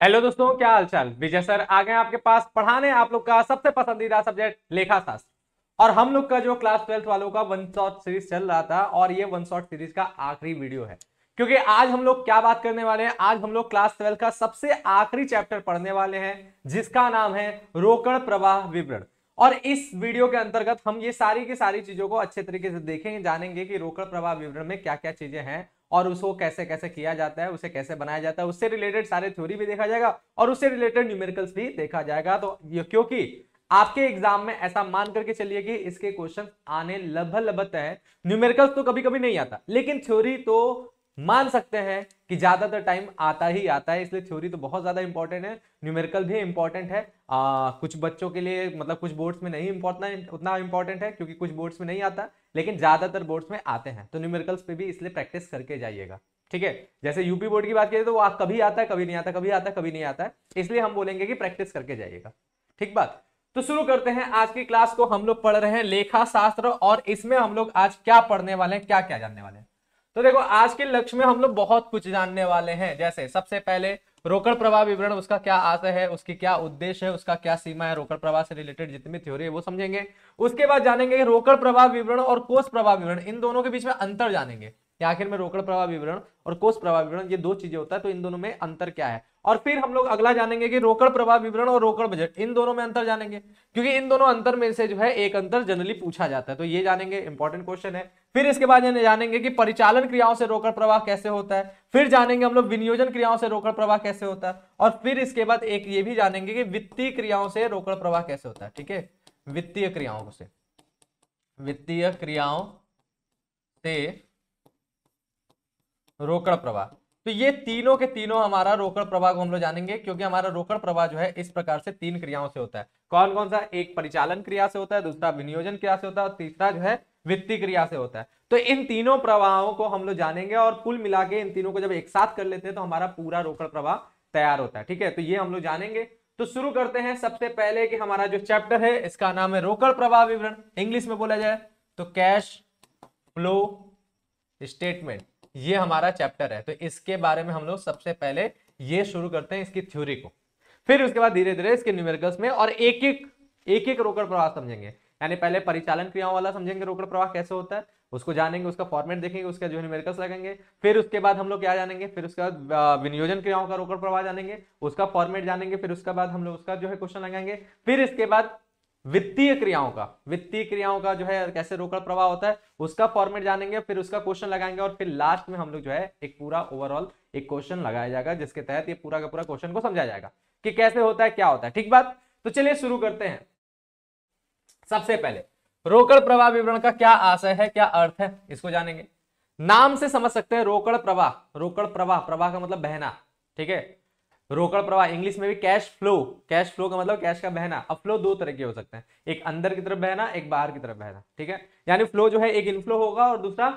Hello दोस्तों, क्या हालचाल। विजय सर आ गए आपके पास पढ़ाने आप लोग का सबसे पसंदीदा सब्जेक्ट लेखा शास्त्र। और हम लोग का जो क्लास 12th वालों का वन शॉट सीरीज चल रहा था और ये वन शॉट सीरीज का आखिरी वीडियो है। क्योंकि आज हम लोग क्या बात करने वाले हैं, आज हम लोग क्लास 12 का सबसे आखिरी चैप्टर पढ़ने वाले हैं जिसका नाम है रोकड़ प्रवाह विवरण। और इस वीडियो के अंतर्गत हम ये सारी की सारी चीजों को अच्छे तरीके से देखेंगे, जानेंगे कि रोकड़ प्रवाह विवरण में क्या क्या चीजें हैं और उसको कैसे कैसे किया जाता है, उसे कैसे बनाया जाता है, उससे रिलेटेड सारे थ्योरी भी देखा जाएगा और उससे रिलेटेड न्यूमेरिकल्स भी देखा जाएगा। तो क्योंकि आपके एग्जाम में ऐसा मान करके चलिए कि इसके क्वेश्चन आने लगभग लगभग तय है। न्यूमेरिकल्स तो कभी कभी नहीं आता, लेकिन थ्योरी तो मान सकते हैं कि ज्यादातर टाइम आता ही आता है, इसलिए थ्योरी तो बहुत ज्यादा इंपॉर्टेंट है। न्यूमेरिकल भी इंपॉर्टेंट है। कुछ बच्चों के लिए मतलब कुछ बोर्ड्स में नहीं उतना इंपॉर्टेंट है क्योंकि कुछ बोर्ड्स में नहीं आता, लेकिन ज्यादातर बोर्ड्स में आते हैं। तो न्यूमेरिकल्स पे भी इसलिए प्रैक्टिस करके जाइएगा, ठीक है। जैसे यूपी बोर्ड की बात करें तो वो कभी आता है कभी नहीं आता, कभी आता है कभी नहीं आता है, इसलिए हम बोलेंगे कि प्रैक्टिस करके जाइएगा, ठीक बात। तो शुरू करते हैं आज की क्लास को। हम लोग पढ़ रहे हैं लेखा शास्त्र और इसमें हम लोग आज क्या पढ़ने वाले हैं, क्या क्या जानने वाले हैं। तो देखो, आज के लक्ष्य में हम लोग बहुत कुछ जानने वाले हैं। जैसे सबसे पहले रोकड़ प्रवाह विवरण, उसका क्या आशय है, उसकी क्या उद्देश्य है, उसका क्या सीमा है, रोकड़ प्रवाह से रिलेटेड जितनी भी थ्योरी है वो समझेंगे। उसके बाद जानेंगे रोकड़ प्रवाह विवरण और कोष प्रवाह विवरण, इन दोनों के बीच में अंतर जानेंगे कि आखिर में रोकड़ प्रवाह विवरण और कोष प्रवाह विवरण ये दो चीजें होता है, तो इन दोनों में अंतर क्या है। और फिर हम लोग अगला जानेंगे कि रोकड़ प्रवाह विवरण और रोकड़ बजट, इन दोनों में अंतर जानेंगे क्योंकि इन दोनों अंतर में से जो है एक अंतर जनरली पूछा जाता है, तो ये जानेंगे, इंपॉर्टेंट क्वेश्चन है। फिर इसके बाद जानेंगे कि परिचालन क्रियाओं से रोकड़ प्रवाह कैसे होता है। फिर जानेंगे हम लोग विनियोजन क्रियाओं से रोकड़ प्रवाह कैसे होता है। और फिर इसके बाद एक ये भी जानेंगे कि वित्तीय क्रियाओं से रोकड़ प्रवाह कैसे होता है, ठीक है। वित्तीय क्रियाओं से रोकड़ प्रवाह, तो ये तीनों के तीनों हमारा रोकड़ प्रवाह को हम लोग जानेंगे क्योंकि हमारा रोकड़ प्रवाह जो है इस प्रकार से तीन क्रियाओं से होता है। कौन कौन सा? एक परिचालन क्रिया से होता है, दूसरा विनियोजन क्रिया से होता है और तीसरा जो है वित्तीय क्रिया से होता है। तो इन तीनों प्रवाहों को हम लोग जानेंगे और कुल मिला के इन तीनों को जब एक साथ कर लेते हैं तो हमारा पूरा रोकड़ प्रवाह तैयार होता है, ठीक है। तो ये हम लोग जानेंगे। तो शुरू करते हैं सबसे पहले कि हमारा जो चैप्टर है इसका नाम है रोकड़ प्रवाह विवरण, इंग्लिश में बोला जाए तो कैश फ्लो स्टेटमेंट। ये हमारा चैप्टर है, तो इसके बारे में हम लोग सबसे पहले ये शुरू करते हैं इसकी थ्योरी को। फिर उसके बाद धीरे धीरे इसके न्यूमेरिकल्स में और एक एक रोकड़ प्रवाह समझेंगे। यानी पहले परिचालन क्रियाओं वाला समझेंगे रोकड़ प्रवाह कैसे होता है, उसको जानेंगे, उसका फॉर्मेट देखेंगे, उसका जो न्यूमेरिकल्स लगेंगे। फिर उसके बाद हम लोग क्या जानेंगे, फिर उसके बाद विनियोजन क्रियाओं का रोकड़ प्रवाह जानेंगे, उसका फॉर्मेट जानेंगे। फिर उसके बाद हम लोग उसका जो है क्वेश्चन लगाएंगे। फिर इसके बाद वित्तीय क्रियाओं का जो है कैसे रोकड़ प्रवाह होता है उसका फॉर्मेट जानेंगे, फिर उसका क्वेश्चन लगाएंगे और फिर लास्ट में हम लोग जो है एक पूरा ओवरऑल एक क्वेश्चन लगाया जाएगा जिसके तहत ये पूरा का पूरा क्वेश्चन को समझाया जाएगा कि कैसे होता है, क्या होता है, ठीक बात। तो चलिए शुरू करते हैं। सबसे पहले रोकड़ प्रवाह विवरण का क्या आशय है, क्या अर्थ है, इसको जानेंगे। नाम से समझ सकते हैं रोकड़ प्रवाह, प्रवाह का मतलब बहना, ठीक है। रोकड़ प्रवाह इंग्लिश में भी कैश फ्लो का मतलब कैश का बहना। अब फ्लो दो तरह के हो सकते हैं, एक अंदर की तरफ बहना, एक बाहर की तरफ बहना, ठीक है। यानी फ्लो जो है एक इनफ्लो होगा और दूसरा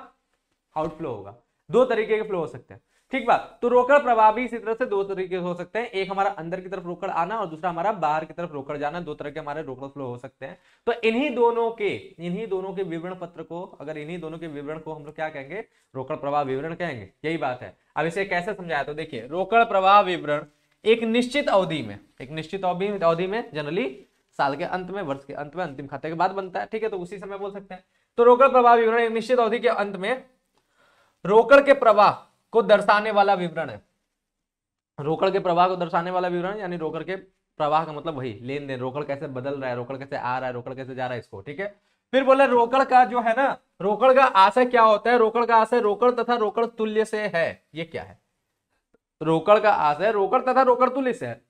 आउटफ्लो होगा, दो तरीके के फ्लो हो सकते हैं, ठीक बात। तो रोकड़ प्रवाह भी इसी तरह से दो तरीके हो सकते हैं, एक हमारा अंदर की तरफ रोकड़ आना और दूसरा हमारा बाहर की तरफ रोकड़ जाना, दो तरह के हमारे रोकड़ फ्लो हो सकते हैं। तो इन्हीं दोनों के विवरण पत्र को, अगर इन्हीं दोनों के विवरण को हम लोग क्या कहेंगे, रोकड़ प्रवाह विवरण कहेंगे, यही बात है। अब इसे कैसे समझाया, तो देखिए, रोकड़ प्रवाह विवरण एक निश्चित अवधि में जनरली साल के अंत में, वर्ष के अंत में, अंतिम खाते के बाद बनता है, ठीक है। तो उसी समय बोल सकते हैं। तो रोकड़ प्रवाह विवरण एक निश्चित अवधि के अंत में रोकड़ के प्रवाह को दर्शाने वाला विवरण है। रोकड़ के प्रवाह को दर्शाने वाला विवरण यानी रोकड़ के प्रवाह का मतलब वही लेन देन, रोकड़ कैसे बदल रहा है, रोकड़ कैसे आ रहा है, रोकड़ कैसे जा रहा है, इसको, ठीक है। फिर बोले रोकड़ का जो है ना, रोकड़ का आशय क्या होता है, रोकड़ का आशय रोकड़ तथा रोकड़ तुल्य से है। ये क्या है? रोकड़ का आशय रोकड़ तथा रोकड़ तुल्य से है।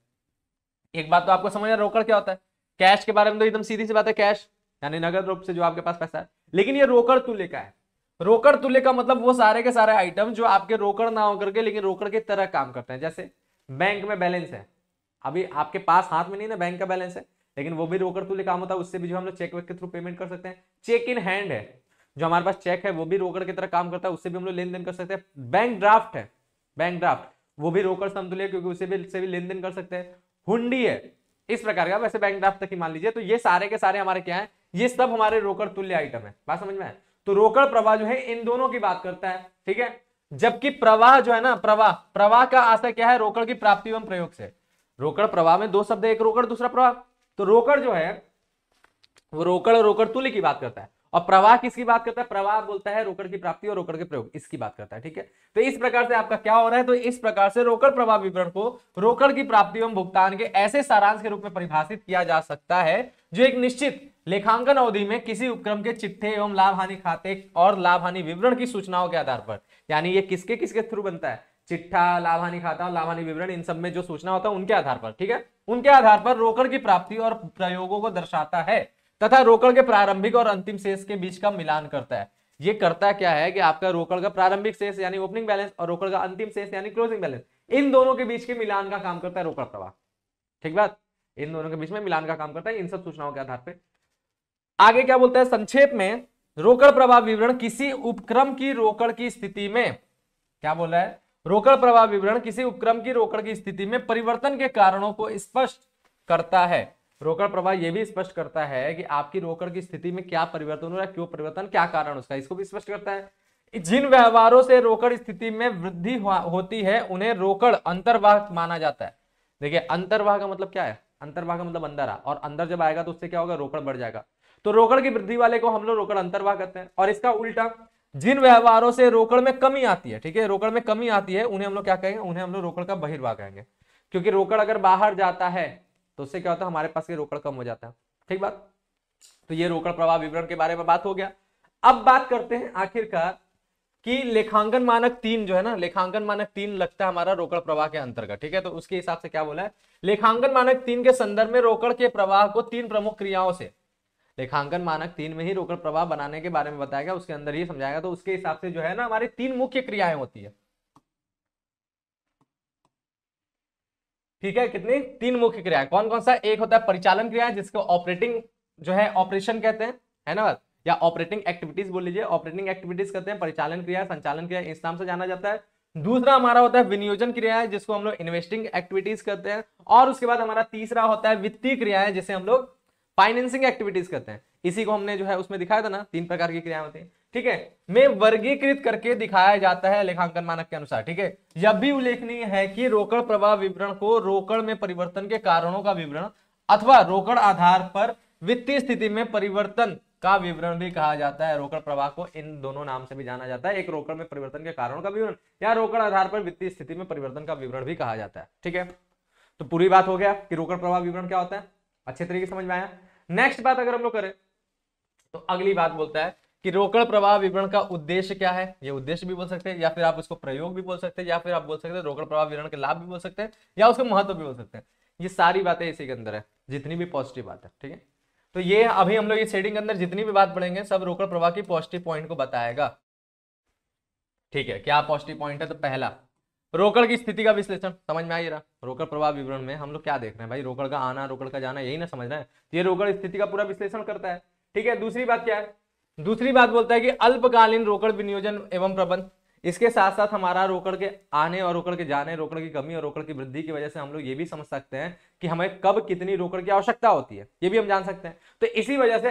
एक बात तो आपको समझ आ, रोकड़ क्या होता है, कैश के बारे में तो एकदम सीधी सी बात है, कैश यानी नगद रूप से जो आपके पास पैसा है। लेकिन ये रोकड़ तुल्य का है। रोकड़ तुल्य का मतलब वो सारे के सारे आइटम जो आपके रोकड़ ना होकर के लेकिन रोकड़ की तरह काम करते हैं। जैसे बैंक में बैलेंस है, अभी आपके पास हाथ में नहीं ना बैंक का बैलेंस है, लेकिन वो भी रोकड़ तुल्य काम होता है, उससे भी जो हम लोग चेक वेक के थ्रू पेमेंट कर सकते हैं। चेक इन हैंड है, जो हमारे पास चेक है वो भी रोकड़ की तरह काम करता है, उससे भी हम लोग लेन देन कर सकते हैं। बैंक ड्राफ्ट है, बैंक ड्राफ्ट वो भी रोकड़ समतुल्य है क्योंकि उससे भी लेन देन कर सकते हैं। हुंडी है, इस प्रकार का, वैसे बैंक ड्राफ्ट तक ही मान लीजिए। तो ये सारे के सारे हमारे क्या है, ये सब हमारे रोकड़ तुल्य आइटम है। बात समझ में है? तो रोकड़ प्रवाह जो है इन दोनों की बात करता है, ठीक है। जबकि प्रवाह जो है ना, प्रवाह का आशय क्या है, रोकड़ की प्राप्ति एवं प्रयोग से। रोकड़ प्रवाह में दो शब्द है, एक रोकड़ दूसरा प्रवाह। तो रोकड़ जो है वो रोकड़ और रोकड़ तुल्य की बात करता है, और प्रवाह किसकी बात करता है? प्रवाह बोलता है रोकड़ की प्राप्ति और रोकड़ के प्रयोग, इसकी बात करता है। ठीक है, तो इस प्रकार से आपका क्या हो रहा है, तो इस प्रकार से रोकड़ प्रवाह विवरण को रोकड़ की प्राप्ति एवं भुगतान के ऐसे सारांश के रूप में परिभाषित किया जा सकता है जो एक निश्चित लेखांकन अवधि में किसी उपक्रम के चिट्ठे एवं लाभ हानि खाते और लाभ हानि विवरण की सूचनाओं के आधार पर, यानी ये किसके किसके थ्रू बनता है? चिट्ठा, लाभ हानि खाता और लाभ हानि विवरण, इन सब में जो सूचना होता है उनके आधार पर, ठीक है, उनके आधार पर रोकड़ की प्राप्ति और प्रयोगों को दर्शाता है तथा रोकड़ के प्रारंभिक और अंतिम शेष के बीच का मिलान करता है। ये करता क्या है कि आपका रोकड़ का प्रारंभिक शेष यानी ओपनिंग बैलेंस और रोकड़ का अंतिम शेष यानी क्लोजिंग बैलेंस, इन दोनों के बीच के मिलान का काम करता है रोकड़ प्रवाह। ठीक बात, इन दोनों के बीच में मिलान का काम करता है इन सब सूचनाओं के आधार पर। आगे क्या बोलता है संक्षेप में, रोकड़ प्रवाह विवरण किसी उपक्रम की रोकड़ की स्थिति में, क्या बोल रहा है? रोकड़ प्रवाह विवरण किसी उपक्रम की रोकड़ की स्थिति में परिवर्तन के कारणों को स्पष्ट करता है। रोकड़ प्रवाह यह भी स्पष्ट करता है कि आपकी रोकड़ की स्थिति में क्या परिवर्तन हो रहा है, क्यों परिवर्तन, क्या कारण उसका, इसको भी स्पष्ट करता है। जिन व्यवहारों से रोकड़ स्थिति में वृद्धि होती है उन्हें रोकड़ अंतर्वाह माना जाता है। देखिए अंतर्वाह का मतलब क्या है? अंतर्वाह का मतलब अंदर आ, और अंदर जब आएगा तो उससे क्या होगा? रोकड़ बढ़ जाएगा। तो रोकड़ की वृद्धि वाले को हम लोग रोकड़ अंतर्वाह कहते हैं। और इसका उल्टा, जिन व्यवहारों से रोकड़ में कमी आती है, ठीक है, रोकड़ में कमी आती है, उन्हें हम लोग क्या कहेंगे? उन्हें हम लोग रोकड़ का बहिर्वाह कहेंगे। क्योंकि रोकड़ अगर बाहर जाता है तो उससे क्या होता है? हमारे पास के रोकड़ कम हो जाता है। ठीक बात, तो ये रोकड़ प्रवाह विवरण के बारे में बात हो गया। अब बात करते हैं आखिरकार कि लेखांकन मानक 3 जो है ना, लेखांकन मानक 3 लगता है हमारा रोकड़ प्रवाह के अंतर्गत। ठीक है, तो उसके हिसाब से क्या बोला है? लेखांकन मानक 3 के संदर्भ में रोकड़ के प्रवाह को 3 प्रमुख क्रियाओं से, लेखांकन मानक 3 में ही रोकड़ प्रवाह बनाने के बारे में बताएगा, उसके अंदर ही समझाएगा। तो उसके हिसाब से जो है ना हमारी 3 मुख्य क्रियाएं होती है। ठीक है, कितनी? 3 मुख्य क्रियाएं। कौन कौन सा? एक होता है परिचालन क्रिया जिसको ऑपरेटिंग जो है ऑपरेशन कहते हैं, है ना बात, या ऑपरेटिंग एक्टिविटीज बोल लीजिए, ऑपरेटिंग एक्टिविटीज कहते हैं। परिचालन क्रिया, संचालन क्रिया, इस नाम से जाना जाता है। दूसरा हमारा होता है विनियोजन क्रियाएं जिसको हम लोग इन्वेस्टिंग एक्टिविटीज कहते हैं। और उसके बाद हमारा तीसरा होता है वित्तीय क्रियाएं जिसे हम लोग फाइनेंसिंग एक्टिविटीज कहते हैं। इसी को हमने जो है उसमें दिखाया था ना, 3 प्रकार की क्रियाएं होती हैं। ठीक है, में वर्गीकृत करके दिखाया जाता है लेखांकन मानक के अनुसार। ठीक है, यह भी उल्लेखनीय है कि रोकड़ प्रवाह विवरण को रोकड़ में परिवर्तन के कारणों का विवरण अथवा रोकड़ आधार पर वित्तीय स्थिति में परिवर्तन का विवरण भी कहा जाता है। रोकड़ प्रवाह को इन दोनों नाम से भी जाना जाता है, एक रोकड़ में परिवर्तन के कारणों का विवरण या रोकड़ आधार पर वित्तीय स्थिति में परिवर्तन का विवरण भी कहा जाता है। ठीक है, तो पूरी बात हो गया कि रोकड़ प्रवाह विवरण क्या होता है, अच्छे तरीके से समझ में आया। नेक्स्ट बात अगर हम लोग करें तो अगली बात बोलता है कि रोकड़ प्रवाह विवरण का उद्देश्य क्या है। ये उद्देश्य भी बोल सकते हैं, या फिर आप उसको प्रयोग भी बोल सकते हैं, या फिर आप बोल सकते हैं रोकड़ प्रवाह विवरण के लाभ भी बोल सकते हैं, या उसके महत्व भी बोल सकते हैं। ये सारी बातें इसी के अंदर है, जितनी भी पॉजिटिव बात है। ठीक है, तो ये अभी हम लोग ये शेडिंग के अंदर जितनी भी बात पढ़ेंगे सब रोकड़ प्रवाह की पॉजिटिव पॉइंट को बताएगा। ठीक है, क्या पॉजिटिव पॉइंट है? तो पहला, रोकड़ की स्थिति का विश्लेषण। समझ में आ रहा, रोकड़ प्रवाह विवरण में हम लोग क्या देख रहे हैं भाई? रोकड़ का आना, रोकड़ का जाना, यही ना समझ रहे हैं। ये रोकड़ स्थिति का पूरा विश्लेषण करता है। ठीक है, दूसरी बात क्या है? दूसरी बात बोलता है कि अल्पकालीन रोकड़ विनियोजन एवं प्रबंध। इसके साथ साथ हमारा रोकड़ के आने और रोकड़ के जाने, रोकड़ की कमी और रोकड़ की वृद्धि की वजह से हम लोग ये भी समझ सकते हैं कि हमें कब कितनी रोकड़ की आवश्यकता होती है, ये भी हम जान सकते हैं। तो इसी वजह से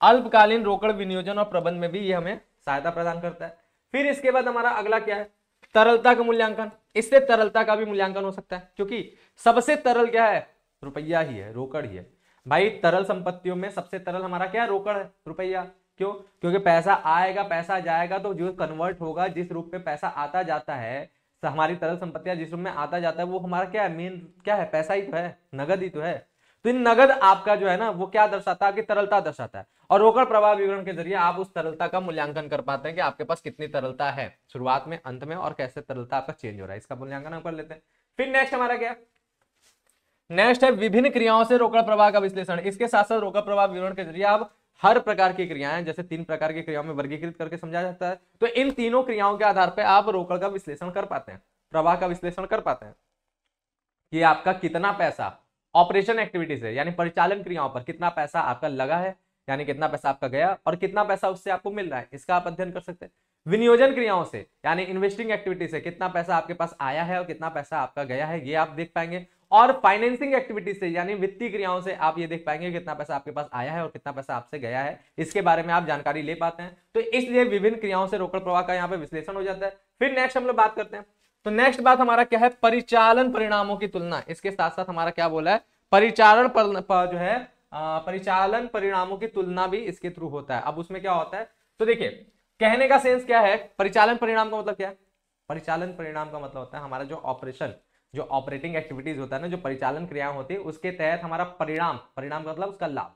अल्पकालीन रोकड़ विनियोजन और प्रबंध में भी ये हमें सहायता प्रदान करता है। फिर इसके बाद हमारा अगला क्या है? तरलता का मूल्यांकन। इससे तरलता का भी मूल्यांकन हो सकता है, क्योंकि सबसे तरल क्या है? रुपया ही है, रोकड़ ही है भाई। तरल संपत्तियों में सबसे तरल हमारा क्या है? रोकड़ है, रुपया। क्यों? क्योंकि पैसा आएगा, पैसा जाएगा, तो जो कन्वर्ट होगा, जिस रूप में पैसा आता जाता है, तो हमारी तरल संपत्तियां जिस रूप में आता जाता है वो हमारा क्या है? मेन क्या है? पैसा ही तो है, नगद ही तो है। तो इन नगद आपका जो है ना वो क्या दर्शाता है? कि तरलता दर्शाता है। और रोकड़ प्रवाह विवरण के जरिए आप उस तरलता का मूल्यांकन कर पाते हैं कि आपके पास कितनी तरलता है शुरुआत में, अंत में, और कैसे तरलता आपका चेंज हो रहा है, इसका मूल्यांकन हम कर लेते हैं। फिर नेक्स्ट हमारा क्या? नेक्स्ट है विभिन्न क्रियाओं से रोकड़ प्रवाह का विश्लेषण। इसके साथ साथ रोकड़ प्रवाह विवरण के जरिए आप हर प्रकार की क्रियाएं, जैसे 3 प्रकार की क्रियाओं में वर्गीकृत करके समझा जाता है, तो इन तीनों क्रियाओं के आधार पर आप रोकड़ का विश्लेषण कर पाते हैं, प्रवाह का विश्लेषण कर पाते हैं कि आपका कितना पैसा ऑपरेशन एक्टिविटी से यानी परिचालन क्रियाओं पर कितना पैसा आपका लगा है, यानी कितना पैसा आपका गया और कितना पैसा उससे आपको मिल रहा है, इसका आप अध्ययन कर सकते हैं। विनियोजन क्रियाओं से यानी इन्वेस्टिंग एक्टिविटी से कितना पैसा आपके पास आया है और कितना पैसा आपका गया है, ये आप देख पाएंगे। और फाइनेंसिंग एक्टिविटी से यानी वित्तीय क्रियाओं से आप ये देख पाएंगे कितना पैसा आपके पास आया है और कितना पैसा आपसे गया है, इसके बारे में आप जानकारी ले पाते हैं। तो इसलिए विभिन्न क्रियाओं से रोकड़ प्रवाह का यहाँ पे विश्लेषण हो जाता है। फिर नेक्स्ट हम लोग बात करते हैं तो नेक्स्ट बात हमारा क्या है, परिचालन परिणामों की तुलना। इसके साथ साथ हमारा क्या बोला है, परिचालन जो है परिचालन परिणामों की तुलना भी इसके थ्रू होता है। अब उसमें क्या होता है, तो देखिए कहने का सेंस क्या है, परिचालन परिणाम का मतलब क्या है, परिचालन परिणाम का मतलब होता है हमारा जो ऑपरेशन, जो ऑपरेटिंग एक्टिविटीज होता है ना, जो परिचालन क्रियाएं होती है, उसके तहत हमारा परिणाम, परिणाम का मतलब उसका लाभ,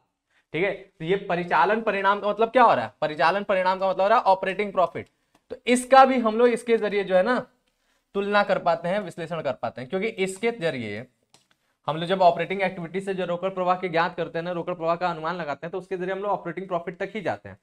ठीक है। तो ये परिचालन परिणाम का मतलब क्या हो रहा है, परिचालन परिणाम का मतलब हो रहा है ऑपरेटिंग प्रॉफिट। तो इसका भी हम लोग इसके जरिए जो है ना तुलना कर पाते हैं, विश्लेषण कर पाते हैं, क्योंकि इसके जरिए हम लोग जब ऑपरेटिंग एक्टिविटी से जो रोकड़ प्रवाह के ज्ञात करते हैं ना, रोकड़ प्रवाह का अनुमान लगाते हैं, तो उसके जरिए हम लोग ऑपरेटिंग प्रॉफिट तक ही जाते हैं,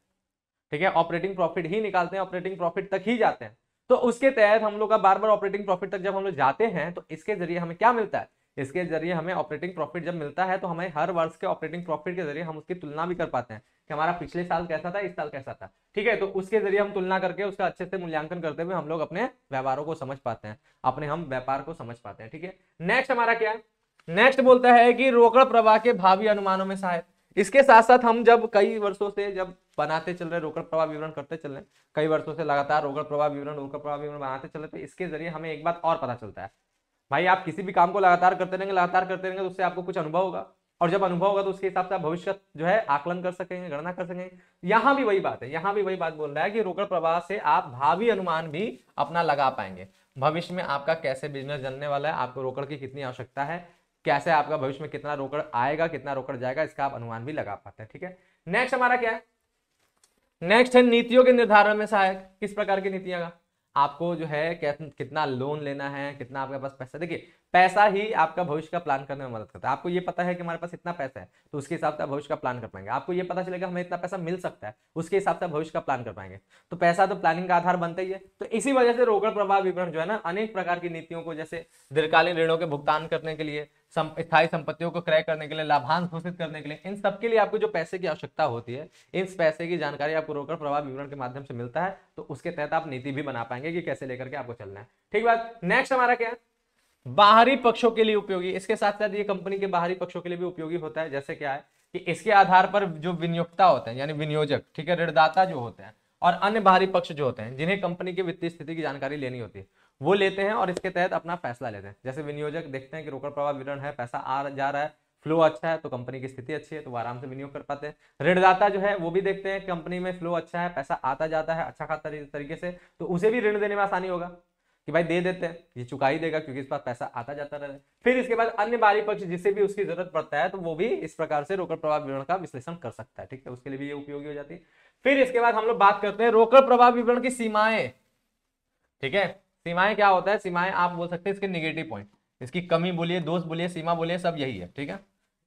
ठीक है। ऑपरेटिंग प्रॉफिट ही निकालते हैं, ऑपरेटिंग प्रॉफिट तक ही जाते हैं। तो उसके तहत हम लोग का बार बार ऑपरेटिंग प्रॉफिट तक जब हम लोग जाते हैं, तो इसके जरिए हमें क्या मिलता है, इसके जरिए हमें ऑपरेटिंग प्रॉफिट जब मिलता है, तो हमें हर वर्ष के ऑपरेटिंग प्रॉफिट के जरिए हम उसकी तुलना भी कर पाते हैं कि हमारा पिछले साल कैसा था, इस साल कैसा था, ठीक है। तो उसके जरिए हम तुलना करके उसका अच्छे से मूल्यांकन करते हुए हम लोग अपने व्यवहारों को समझ पाते हैं, अपने हम व्यापार को समझ पाते हैं, ठीक है। नेक्स्ट हमारा क्या है, नेक्स्ट बोलता है कि रोकड़ प्रवाह के भावी अनुमानों में सहायक। इसके साथ साथ हम जब कई वर्षों से जब बनाते चल रहे, रोकड़ प्रवाह विवरण करते चल रहे, कई वर्षों से लगातार रोकड़ प्रवाह विवरण बनाते चल रहे, तो इसके जरिए हमें एक बात और पता चलता है, भाई आप किसी भी काम को लगातार करते रहेंगे तो उससे आपको कुछ अनुभव होगा, और जब अनुभव होगा तो उसके हिसाब से आप भविष्य जो है आकलन कर सकेंगे, गणना कर सकेंगे। यहाँ भी वही बात है, यहाँ भी वही बात बोल रहा है कि रोकड़ प्रवाह से आप भावी अनुमान भी अपना लगा पाएंगे, भविष्य में आपका कैसे बिजनेस चलने वाला है, आपको रोकड़ की कितनी आवश्यकता है, कैसे आपका भविष्य में कितना रोकड़ आएगा, कितना रोकड़ जाएगा, इसका आप अनुमान भी लगा पाते हैं, ठीक है। नेक्स्ट हमारा क्या है, नेक्स्ट है नीतियों के निर्धारण में सहायक। किस प्रकार की नीतियां का, आपको जो है कितना लोन लेना है, कितना आपके पास पैसा, देखिए पैसा ही आपका भविष्य का प्लान करने में मदद करता है। आपको ये पता है कि हमारे पास इतना पैसा है, तो उसके हिसाब से आप भविष्य का प्लान कर पाएंगे। आपको ये पता चलेगा हमें इतना पैसा मिल सकता है, उसके हिसाब से भविष्य का प्लान कर पाएंगे। तो पैसा तो प्लानिंग का आधार बनता ही है। तो इसी वजह से रोकड़ प्रवाह विवरण जो है ना अनेक प्रकार की नीतियों को, जैसे दीर्घकालीन ऋणों के भुगतान करने के लिए, स्थायी संपत्तियों को क्रय करने के लिए, लाभांश घोषित करने के लिए, इन सब के लिए आपको जो पैसे की आवश्यकता होती है, इस पैसे की जानकारी आपको रोकड़ प्रवाह विवरण के माध्यम से मिलता है। तो उसके तहत आप नीति भी बना पाएंगे कि कैसे लेकर के आपको चलना है, ठीक बात। नेक्स्ट हमारा क्या है, बाहरी पक्षों के लिए उपयोगी। इसके साथ साथ ये कंपनी के बाहरी पक्षों के लिए भी उपयोगी होता है। जैसे क्या है कि इसके आधार पर जो विनियोक्ता होते हैं यानी विनियोजक, ठीक है, ऋणदाता जो होते हैं और अन्य बाहरी पक्ष जो होते हैं, जिन्हें कंपनी की वित्तीय स्थिति की जानकारी लेनी होती है, वो लेते हैं और इसके तहत अपना फैसला लेते हैं। जैसे विनियोजक देखते हैं कि रोकड़ प्रवाह विवरण है, पैसा आ जा रहा है, फ्लो अच्छा है, तो कंपनी की स्थिति अच्छी है, तो वो आराम से विनियोग कर पाते हैं। ऋणदाता जो है वो भी देखते हैं कंपनी में फ्लो अच्छा है, पैसा आता जाता है अच्छा खासा तरीके से, तो उसे भी ऋण देने में आसानी होगा कि भाई दे देते हैं, ये चुका ही देगा क्योंकि इस पास पैसा आता जाता रहे। फिर इसके बाद अन्य बाहरी पक्ष जिसे भी उसकी जरूरत पड़ता है, तो वो भी इस प्रकार से रोकड़ प्रवाह विवरण का विश्लेषण कर सकता है, ठीक है, उसके लिए भी ये उपयोगी हो जाती है। फिर इसके बाद हम लोग बात करते हैं रोकड़ प्रवाह विवरण की सीमाएं, ठीक है। सीमाएं क्या होता है, सीमाएं आप बोल सकते हैं इसके निगेटिव पॉइंट, इसकी कमी बोलिए, दोष बोलिए, सीमा बोलिए, सब यही है, ठीक है।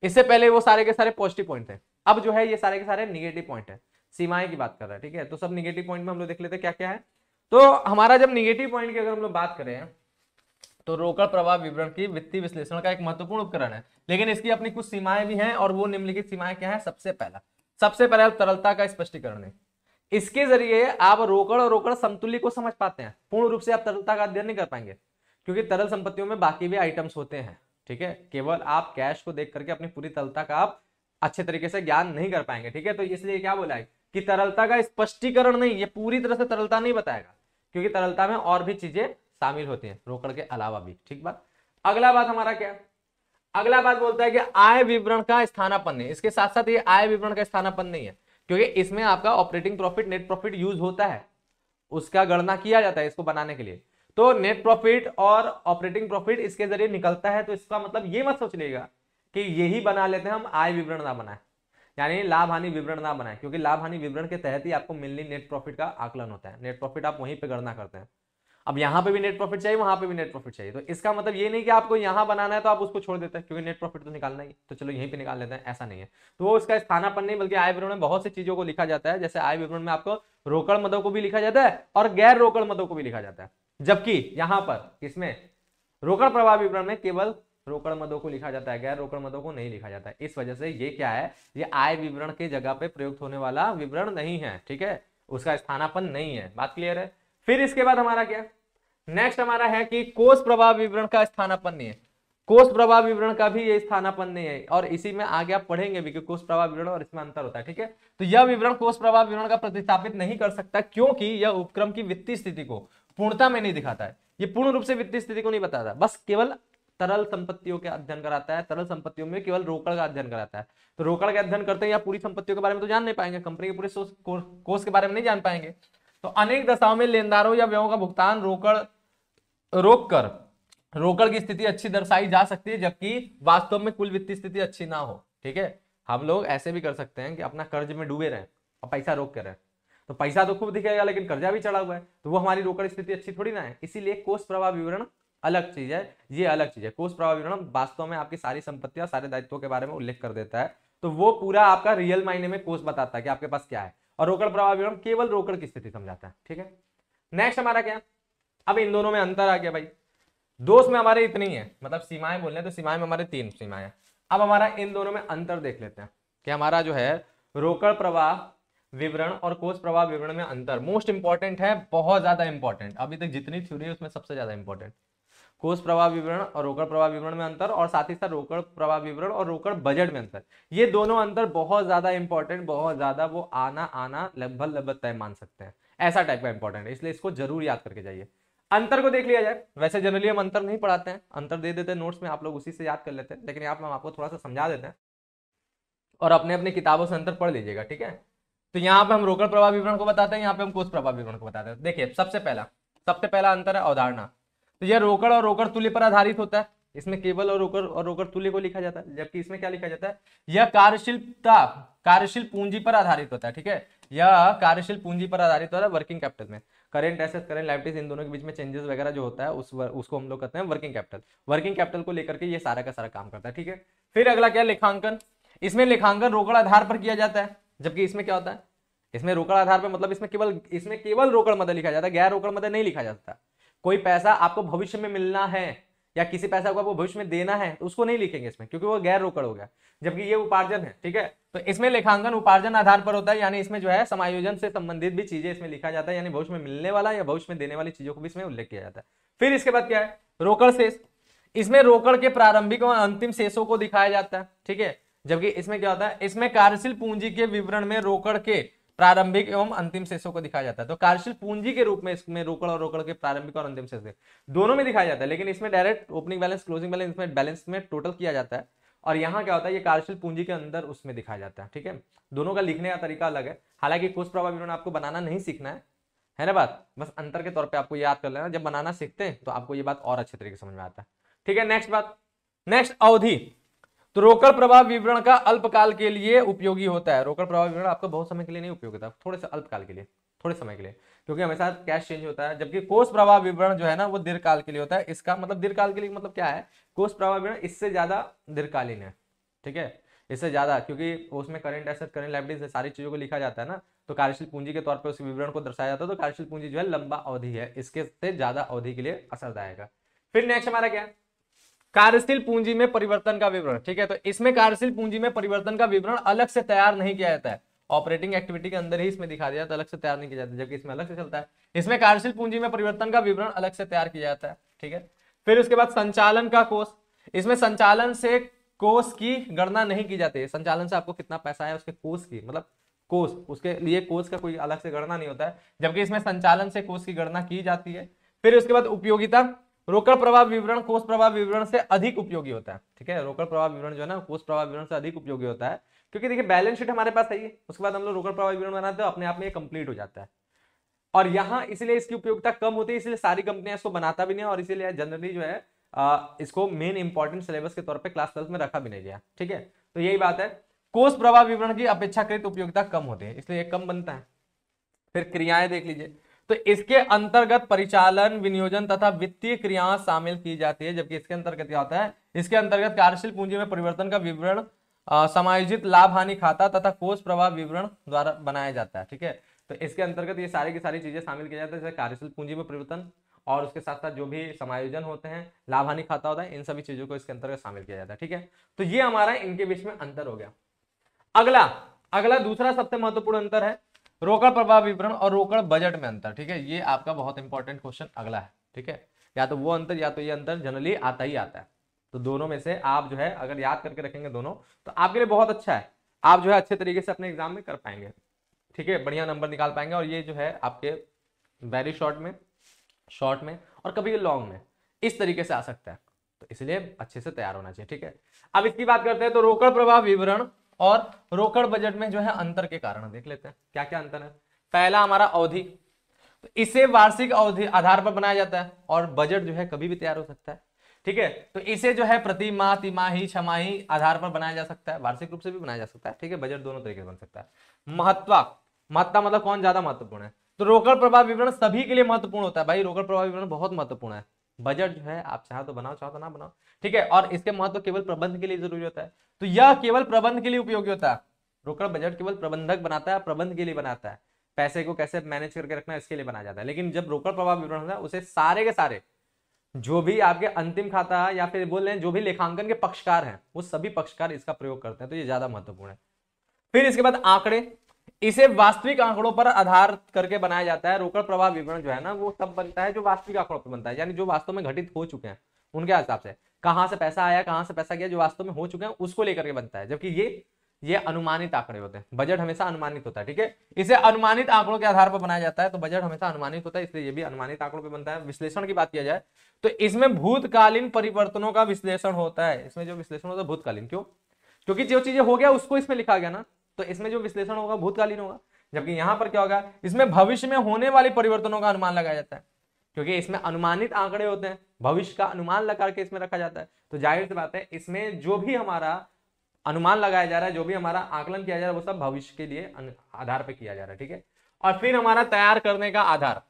इससे पहले वो सारे के सारे पॉजिटिव पॉइंट थे, अब जो है ये सारे के सारे निगेटिव पॉइंट है, सीमाएं की बात कर रहा है, ठीक है। तो सब निगेटिव पॉइंट में हम लोग देख लेते हैं क्या क्या है। तो हमारा जब निगेटिव पॉइंट की अगर हम लोग बात करें, तो रोकड़ प्रवाह विवरण की वित्तीय विश्लेषण का एक महत्वपूर्ण उपकरण है, लेकिन इसकी अपनी कुछ सीमाएं भी हैं, और वो निम्नलिखित सीमाएं क्या है। सबसे पहला तरलता का स्पष्टीकरण है। इसके जरिए आप रोकड़ और रोकड़ समतुल्य को समझ पाते हैं। पूर्ण रूप से आप तरलता का अध्ययन नहीं कर पाएंगे, क्योंकि तरल संपत्तियों में बाकी भी आइटम्स होते हैं, ठीक है। केवल आप कैश को देख करके अपनी पूरी तरलता का आप अच्छे तरीके से ज्ञान नहीं कर पाएंगे, ठीक है। तो इसलिए क्या बोला है कि तरलता का स्पष्टीकरण नहीं, ये पूरी तरह से तरलता नहीं बताएगा, क्योंकि तरलता में और भी चीजें शामिल होती हैं रोकड़ के अलावा भी, ठीक बात। अगला बात हमारा क्या, अगला बात बोलता है कि आय विवरण का स्थानापन्न है। इसके साथ साथ ये आय विवरण का स्थानापन्न नहीं है, क्योंकि इसमें आपका operating profit, net profit use होता है, उसका गणना किया जाता है इसको बनाने के लिए। तो नेट प्रॉफिट और ऑपरेटिंग प्रॉफिट इसके जरिए निकलता है, तो इसका मतलब ये मत सोच लीजिएगा कि यही बना लेते हैं हम, आय विवरण ना बनाए, यानी लाभ हानि विवरण ना बनाए, क्योंकि लाभ हानि विवरण के तहत ही आपको मिलनी नेट प्रॉफिट का आकलन होता है। नेट प्रॉफिट आप वहीं पे गणना करते हैं। अब यहां पे भी नेट प्रॉफिट चाहिए, वहां पे भी नेट प्रॉफिट चाहिए, तो इसका मतलब ये नहीं कि आपको यहां बनाना है तो आप उसको छोड़ देते हैं, क्योंकि नेट प्रॉफिट तो निकालना ही, तो चलो यहीं पे निकाल लेते हैं, ऐसा नहीं है। तो वो उसका स्थानापन्न नहीं, बल्कि आय विवरण में बहुत सी चीजों को लिखा जाता है। जैसे आय विवरण में आपको रोकड़ मदों को भी लिखा जाता है और गैर रोकड़ मदों को भी लिखा जाता है, जबकि यहां पर इसमें रोकड़ प्रवाह विवरण में केवल रोकड़ मदों को लिखा जाता है, गैर रोकड़ मदों को नहीं लिखा जाता है। इस वजह से ये क्या है, ये आय विवरण की जगह पे प्रयुक्त होने वाला विवरण नहीं है, ठीक है, उसका स्थानापन्न नहीं है। बात क्लियर है। फिर इसके बाद हमारा क्या, नेक्स्ट हमारा है कि कोष प्रवाह विवरण का स्थानापन्न नहीं है। कोष प्रवाह विवरण का भी ये स्थानापन्न नहीं है, और इसी में आगे आप पढ़ेंगे भी कि कोष प्रवाह विवरण और इसमें अंतर होता है, ठीक है। तो यह विवरण कोष प्रवाह विवरण का प्रतिस्थापित नहीं कर सकता, क्योंकि यह उपक्रम की वित्तीय स्थिति को पूर्णता में नहीं दिखाता है। ये पूर्ण रूप से वित्तीय स्थिति को नहीं बताता, बस केवल तरल संपत्तियों के अध्ययन कराता है। तरल संपत्तियों में केवल रोकड़ का अध्ययन कराता है। तो रोकड़ का अध्ययन करते हैं या पूरी संपत्तियों के बारे में तो जान नहीं पाएंगे, कंपनी के पूरे कोष के बारे में नहीं जान पाएंगे। तो अनेक दशाओं में लेनदारों या व्ययों का भुगतान रोकड़ की स्थिति अच्छी दर्शाई जा सकती है, जबकि वास्तव में कुल वित्तीय स्थिति अच्छी ना हो। ठीक है, हम लोग ऐसे भी कर सकते हैं कि अपना कर्ज में डूबे रहे और पैसा रोक के रहे, तो पैसा तो खूब दिखेगा लेकिन कर्जा भी चढ़ा हुआ है, तो वो हमारी रोकड़ स्थिति अच्छी थोड़ी ना है। इसीलिए कोष प्रवाह विवरण अलग चीज है, ये अलग चीज है। कोष प्रवाह विवरण वास्तव में आपकी सारी संपत्तियां, सारे दायित्वों के बारे में उल्लेख कर देता है, तो वो पूरा आपका रियल मायने में कोष बताता है कि आपके पास क्या है। और रोकड़ प्रवाह विवरण केवल रोकड़ की स्थिति समझाता है। ठीक है, नेक्स्ट हमारा क्या, अब इन दोनों में अंतर आ गया भाई। दोष में हमारे इतनी है, मतलब सीमाएं बोल रहे हैं तो सीमाएं में हमारे 3 सीमाएं। अब हमारा इन दोनों में अंतर देख लेते हैं कि हमारा जो है रोकड़ प्रवाह विवरण और कोष प्रवाह विवरण में अंतर मोस्ट इंपॉर्टेंट है, बहुत ज्यादा इंपॉर्टेंट। अभी तक जितनी थ्योरी है उसमें सबसे ज्यादा इंपॉर्टेंट कोष प्रवाह विवरण और रोकड़ प्रवाह विवरण में अंतर, और साथ ही साथ रोकड़ प्रवाह विवरण और रोकड़ बजट में अंतर। ये दोनों अंतर बहुत ज्यादा इंपॉर्टेंट, बहुत ज्यादा, वो आना लगभग तय मान सकते हैं, ऐसा टाइप का इंपॉर्टेंट है, इसलिए इसको जरूर याद करके जाइए। अंतर को देख लिया जाए। वैसे जनरली हम अंतर नहीं पढ़ाते हैं, अंतर दे देते हैं नोट्स में, आप लोग उसी से याद कर लेते हैं, लेकिन यहाँ पर हम आपको थोड़ा सा समझा देते हैं और अपने अपने किताबों से अंतर पढ़ लीजिएगा। ठीक है, तो यहाँ पे हम रोकड़ प्रवाह विवरण को बताते हैं, यहाँ पे हम कोष प्रवाह विवरण को बताते हैं। देखिए सबसे पहला अंतर है अवधारणा। तो यह रोकड़ और रोकड़ तुल्य पर आधारित होता है, इसमें केवल और रोकड़ तुल्य को लिखा जाता है, जबकि इसमें क्या लिखा जाता है, यह कार्यशील पूंजी पर आधारित होता है। ठीक है, यह कार्यशील पूंजी पर आधारित होता है वर्किंग कैपिटल में। करेंट एसेट्स, करेंट लायबिलिटीज, इन दोनों के बीच में चेंजेस वगैरह जो होता है उसको हम लोग कहते हैं वर्किंग कैपिटल। वर्किंग कैपिटल को लेकर के ये सारा का सारा काम करता है। ठीक है, फिर अगला क्या, लेखांकन। इसमें लेखांकन रोकड़ आधार पर किया जाता है, जबकि इसमें क्या होता है, इसमें रोकड़ आधार पर मतलब इसमें केवल रोकड़ मद लिखा जाता है, गैर रोकड़ मद नहीं लिखा जाता। कोई पैसा आपको भविष्य में मिलना है या किसी पैसा को आपको भविष्य में देना है तो उसको नहीं लिखेंगे इसमें, क्योंकि वो गैर रोकड़ हो गया, जबकि ये उपार्जन है। ठीक है, तो इसमें लेखांकन उपार्जन आधार पर होता है, यानी इसमें जो है समायोजन से संबंधित भी चीजें इसमें लिखा जाता है, यानी भविष्य में मिलने वाला या भविष्य में देने वाली चीजों को भी इसमें उल्लेख किया जाता है। फिर इसके बाद क्या है, रोकड़ शेष। इसमें रोकड़ के प्रारंभिक और अंतिम शेषों को दिखाया जाता है। ठीक है, जबकि इसमें क्या होता है, इसमें कार्यशील पूंजी के विवरण में रोकड़ के प्रारंभिक एवं अंतिम शेषों को दिखाया जाता है। तो कार्यशील पूंजी के रूप में इसमें रोकड़ और रोकड़ के प्रारंभिक और अंतिम शेष दोनों में दिखाया जाता है, लेकिन इसमें direct opening balance, closing balance, इसमें बैलेंस में टोटल किया जाता है, और यहाँ क्या होता है, ये कार्यशील पूंजी के अंदर उसमें दिखाया जाता है। ठीक है, दोनों का लिखने का तरीका अलग है। हालांकि कोष प्रवाह विवरण आपको बनाना नहीं सीखना है ना बात, बस अंतर के तौर पर आपको याद कर लेना, जब बनाना सीखते हैं तो आपको ये बात और अच्छे तरीके से समझ में आता है। ठीक है, नेक्स्ट अवधि। तो रोकड़ प्रवाह विवरण का अल्पकाल के लिए उपयोगी होता है। रोकड़ प्रवाह विवरण आपको बहुत समय के लिए नहीं उपयोगी होता, थोड़े से अल्पकाल के लिए, थोड़े समय के लिए, क्योंकि हमेशा कैश चेंज होता है। जबकि कोष प्रवाह विवरण जो है ना वो दीर्घकाल के लिए होता है। इसका मतलब दीर्घकाल के लिए मतलब क्या है, कोष प्रवाह विवरण इससे ज्यादा दीर्घकालीन है। ठीक है, इससे ज्यादा, क्योंकि उसमें करेंट एसेट, करेंट लायबिलिटीज सारी चीजों को लिखा जाता है ना, तो कार्यशील पूंजी के तौर पर उस विवरण को दर्शाया जाता है। तो कार्यशील पूंजी जो है लंबा अवधि है, इसके से ज्यादा अवधि के लिए असरदायक है। फिर नेक्स्ट हमारा क्या है, कार्यशील पूंजी में परिवर्तन का विवरण। ठीक है, तो इसमें कार्यशील पूंजी में परिवर्तन का विवरण अलग से तैयार नहीं किया जाता है, ऑपरेटिंग एक्टिविटी के अंदर ही इसमें दिखा दिया जाता है, अलग से तैयार नहीं किया जाता, जबकि इसमें अलग से चलता है। इसमें कार्यशील पूंजी में परिवर्तन का विवरण अलग से तैयार किया जाता है। ठीक है, फिर उसके बाद संचालन का कोष। इसमें संचालन से कोष की गणना नहीं की जाती है, संचालन से आपको कितना पैसा है उसके कोष की, मतलब कोष, उसके लिए कोष का कोई अलग से गणना नहीं होता है, जबकि इसमें संचालन से कोष की गणना की जाती है। फिर उसके बाद उपयोगिता। रोकड़ प्रवाह विवरण कोष प्रवाह विवरण से अधिक उपयोगी होता है। ठीक है, रोकड़ प्रवाह विवरण जो है ना कोष प्रवाह विवरण से अधिक उपयोगी होता है, क्योंकि देखिए बैलेंस शीट हमारे पास है, उसके बाद हम लोग रोकड़ प्रवाह विवरण बनाते हैं, अपने आप में ये कंप्लीट हो जाता है। और यहाँ इसलिए इसकी उपयोगिता कम होती है, इसलिए सारी कंपनियां इसको बनाता भी नहीं, और इसीलिए जनरली जो है इसको मेन इंपॉर्टेंट सिलेबस के तौर पर क्लास 12 में रखा भी नहीं गया। ठीक है, तो यही बात है, कोष प्रवाह विवरण की अपेक्षाकृत उपयोगिता कम होती है, इसलिए कम बनता है। फिर क्रियाएं देख लीजिए, तो इसके अंतर्गत परिचालन, विनियोजन तथा वित्तीय क्रियाएं शामिल की जाती है, जबकि इसके अंतर्गत क्या होता है, इसके अंतर्गत कार्यशील पूंजी में परिवर्तन का विवरण, समायोजित लाभ हानि खाता तथा कोष प्रवाह विवरण द्वारा बनाया जाता है। ठीक है, तो इसके अंतर्गत ये सारी की सारी चीजें शामिल की जाती है, जैसे कार्यशील पूंजी में परिवर्तन और उसके साथ साथ जो भी समायोजन होते हैं, लाभ हानि खाता होता है, इन सभी चीजों को इसके अंतर्गत शामिल किया जाता है। ठीक है, तो ये हमारा इनके बीच में अंतर हो गया। अगला दूसरा सबसे महत्वपूर्ण अंतर है रोकड़ प्रवाह विवरण और रोकड़ बजट में अंतर। ठीक है, ये आपका बहुत इंपॉर्टेंट क्वेश्चन अगला है। ठीक है, या तो वो अंतर या तो ये अंतर जनरली आता ही आता है, तो दोनों में से आप जो है अगर याद करके रखेंगे दोनों, तो आपके लिए बहुत अच्छा है, आप जो है अच्छे तरीके से अपने एग्जाम में कर पाएंगे। ठीक है, बढ़िया नंबर निकाल पाएंगे, और ये जो है आपके वेरी शॉर्ट में शॉर्ट में और कभी लॉन्ग में, इस तरीके से आ सकता है। तो इसलिए अच्छे से तैयार होना चाहिए, ठीक है। अब इसकी बात करते हैं तो रोकड़ प्रवाह विवरण और रोकड़ बजट में जो है अंतर के कारण देख लेते हैं क्या क्या अंतर है। पहला हमारा अवधि, तो इसे वार्षिक अवधि आधार पर बनाया जाता है और बजट जो है कभी भी तैयार हो सकता है, ठीक है। तो इसे जो है प्रति माह, तिमाही, छमाही आधार पर बनाया जा सकता है, वार्षिक रूप से भी बनाया जा सकता है, ठीक है। बजट दोनों तरीके से बन सकता है। महत्ता मतलब कौन ज्यादा महत्वपूर्ण है, तो रोकड़ प्रवाह विवरण सभी के लिए महत्वपूर्ण होता है भाई, रोकड़ प्रवाह विवरण बहुत महत्वपूर्ण है। बजट जो है आप चाहो तो बनाओ, चाहो तो ना बनाओ, ठीक है। और इसके महत्व केवल प्रबंध के लिए जरूरी होता है, तो यह केवल प्रबंध के लिए उपयोगी होता है। रोकड़ बजट केवल प्रबंधक बनाता है, प्रबंध के लिए बनाता है, पैसे को कैसे मैनेज करके रखना है इसके लिए बनाया जाता है। लेकिन जब रोकड़ प्रवाह विवरण होता है उसे सारे के सारे जो भी आपके अंतिम खाता या फिर बोल रहे हैं जो भी लेखांकन के पक्षकार हैं वो सभी पक्षकार इसका प्रयोग करते हैं, तो ये ज्यादा महत्वपूर्ण है। फिर इसके बाद आंकड़े, इसे वास्तविक आंकड़ों पर आधार करके बनाया जाता है। रोकड़ प्रवाह विवरण जो है ना वो तब बनता है जो वास्तविक आंकड़ों पर बनता है, यानी जो वास्तव में घटित हो चुके हैं उनके हिसाब से, कहां से पैसा आया कहां से पैसा गया, जो वास्तव में हो चुके हैं उसको लेकर के बनता है। जबकि ये अनुमानित आंकड़े होते हैं, बजट हमेशा अनुमानित होता है, ठीक है। इसे अनुमानित आंकड़ों के आधार पर बनाया जाता है, तो बजट हमेशा अनुमानित होता है इसलिए ये भी अनुमानित आंकड़ों पर बनता है। विश्लेषण की बात किया जाए तो इसमें भूतकालीन परिवर्तनों का विश्लेषण होता है। इसमें जो विश्लेषण होता है भूतकालीन, क्यों? क्योंकि जो चीजें हो गया उसको इसमें लिखा गया ना, तो इसमें जो विश्लेषण होगा भूतकालीन होगा। जबकि यहां पर क्या होगा, इसमें भविष्य में होने वाले परिवर्तनों का अनुमान लगाया जाता है, क्योंकि इसमें अनुमानित आंकड़े होते हैं, भविष्य का अनुमान लगा के इसमें रखा जाता है। तो जाहिर सी बात है इसमें जो भी हमारा अनुमान लगाया जा रहा है, जो भी हमारा आकलन किया जा रहा है वो सब भविष्य के लिए आधार पर किया जा रहा है, ठीक है। और फिर हमारा तैयार करने का आधार,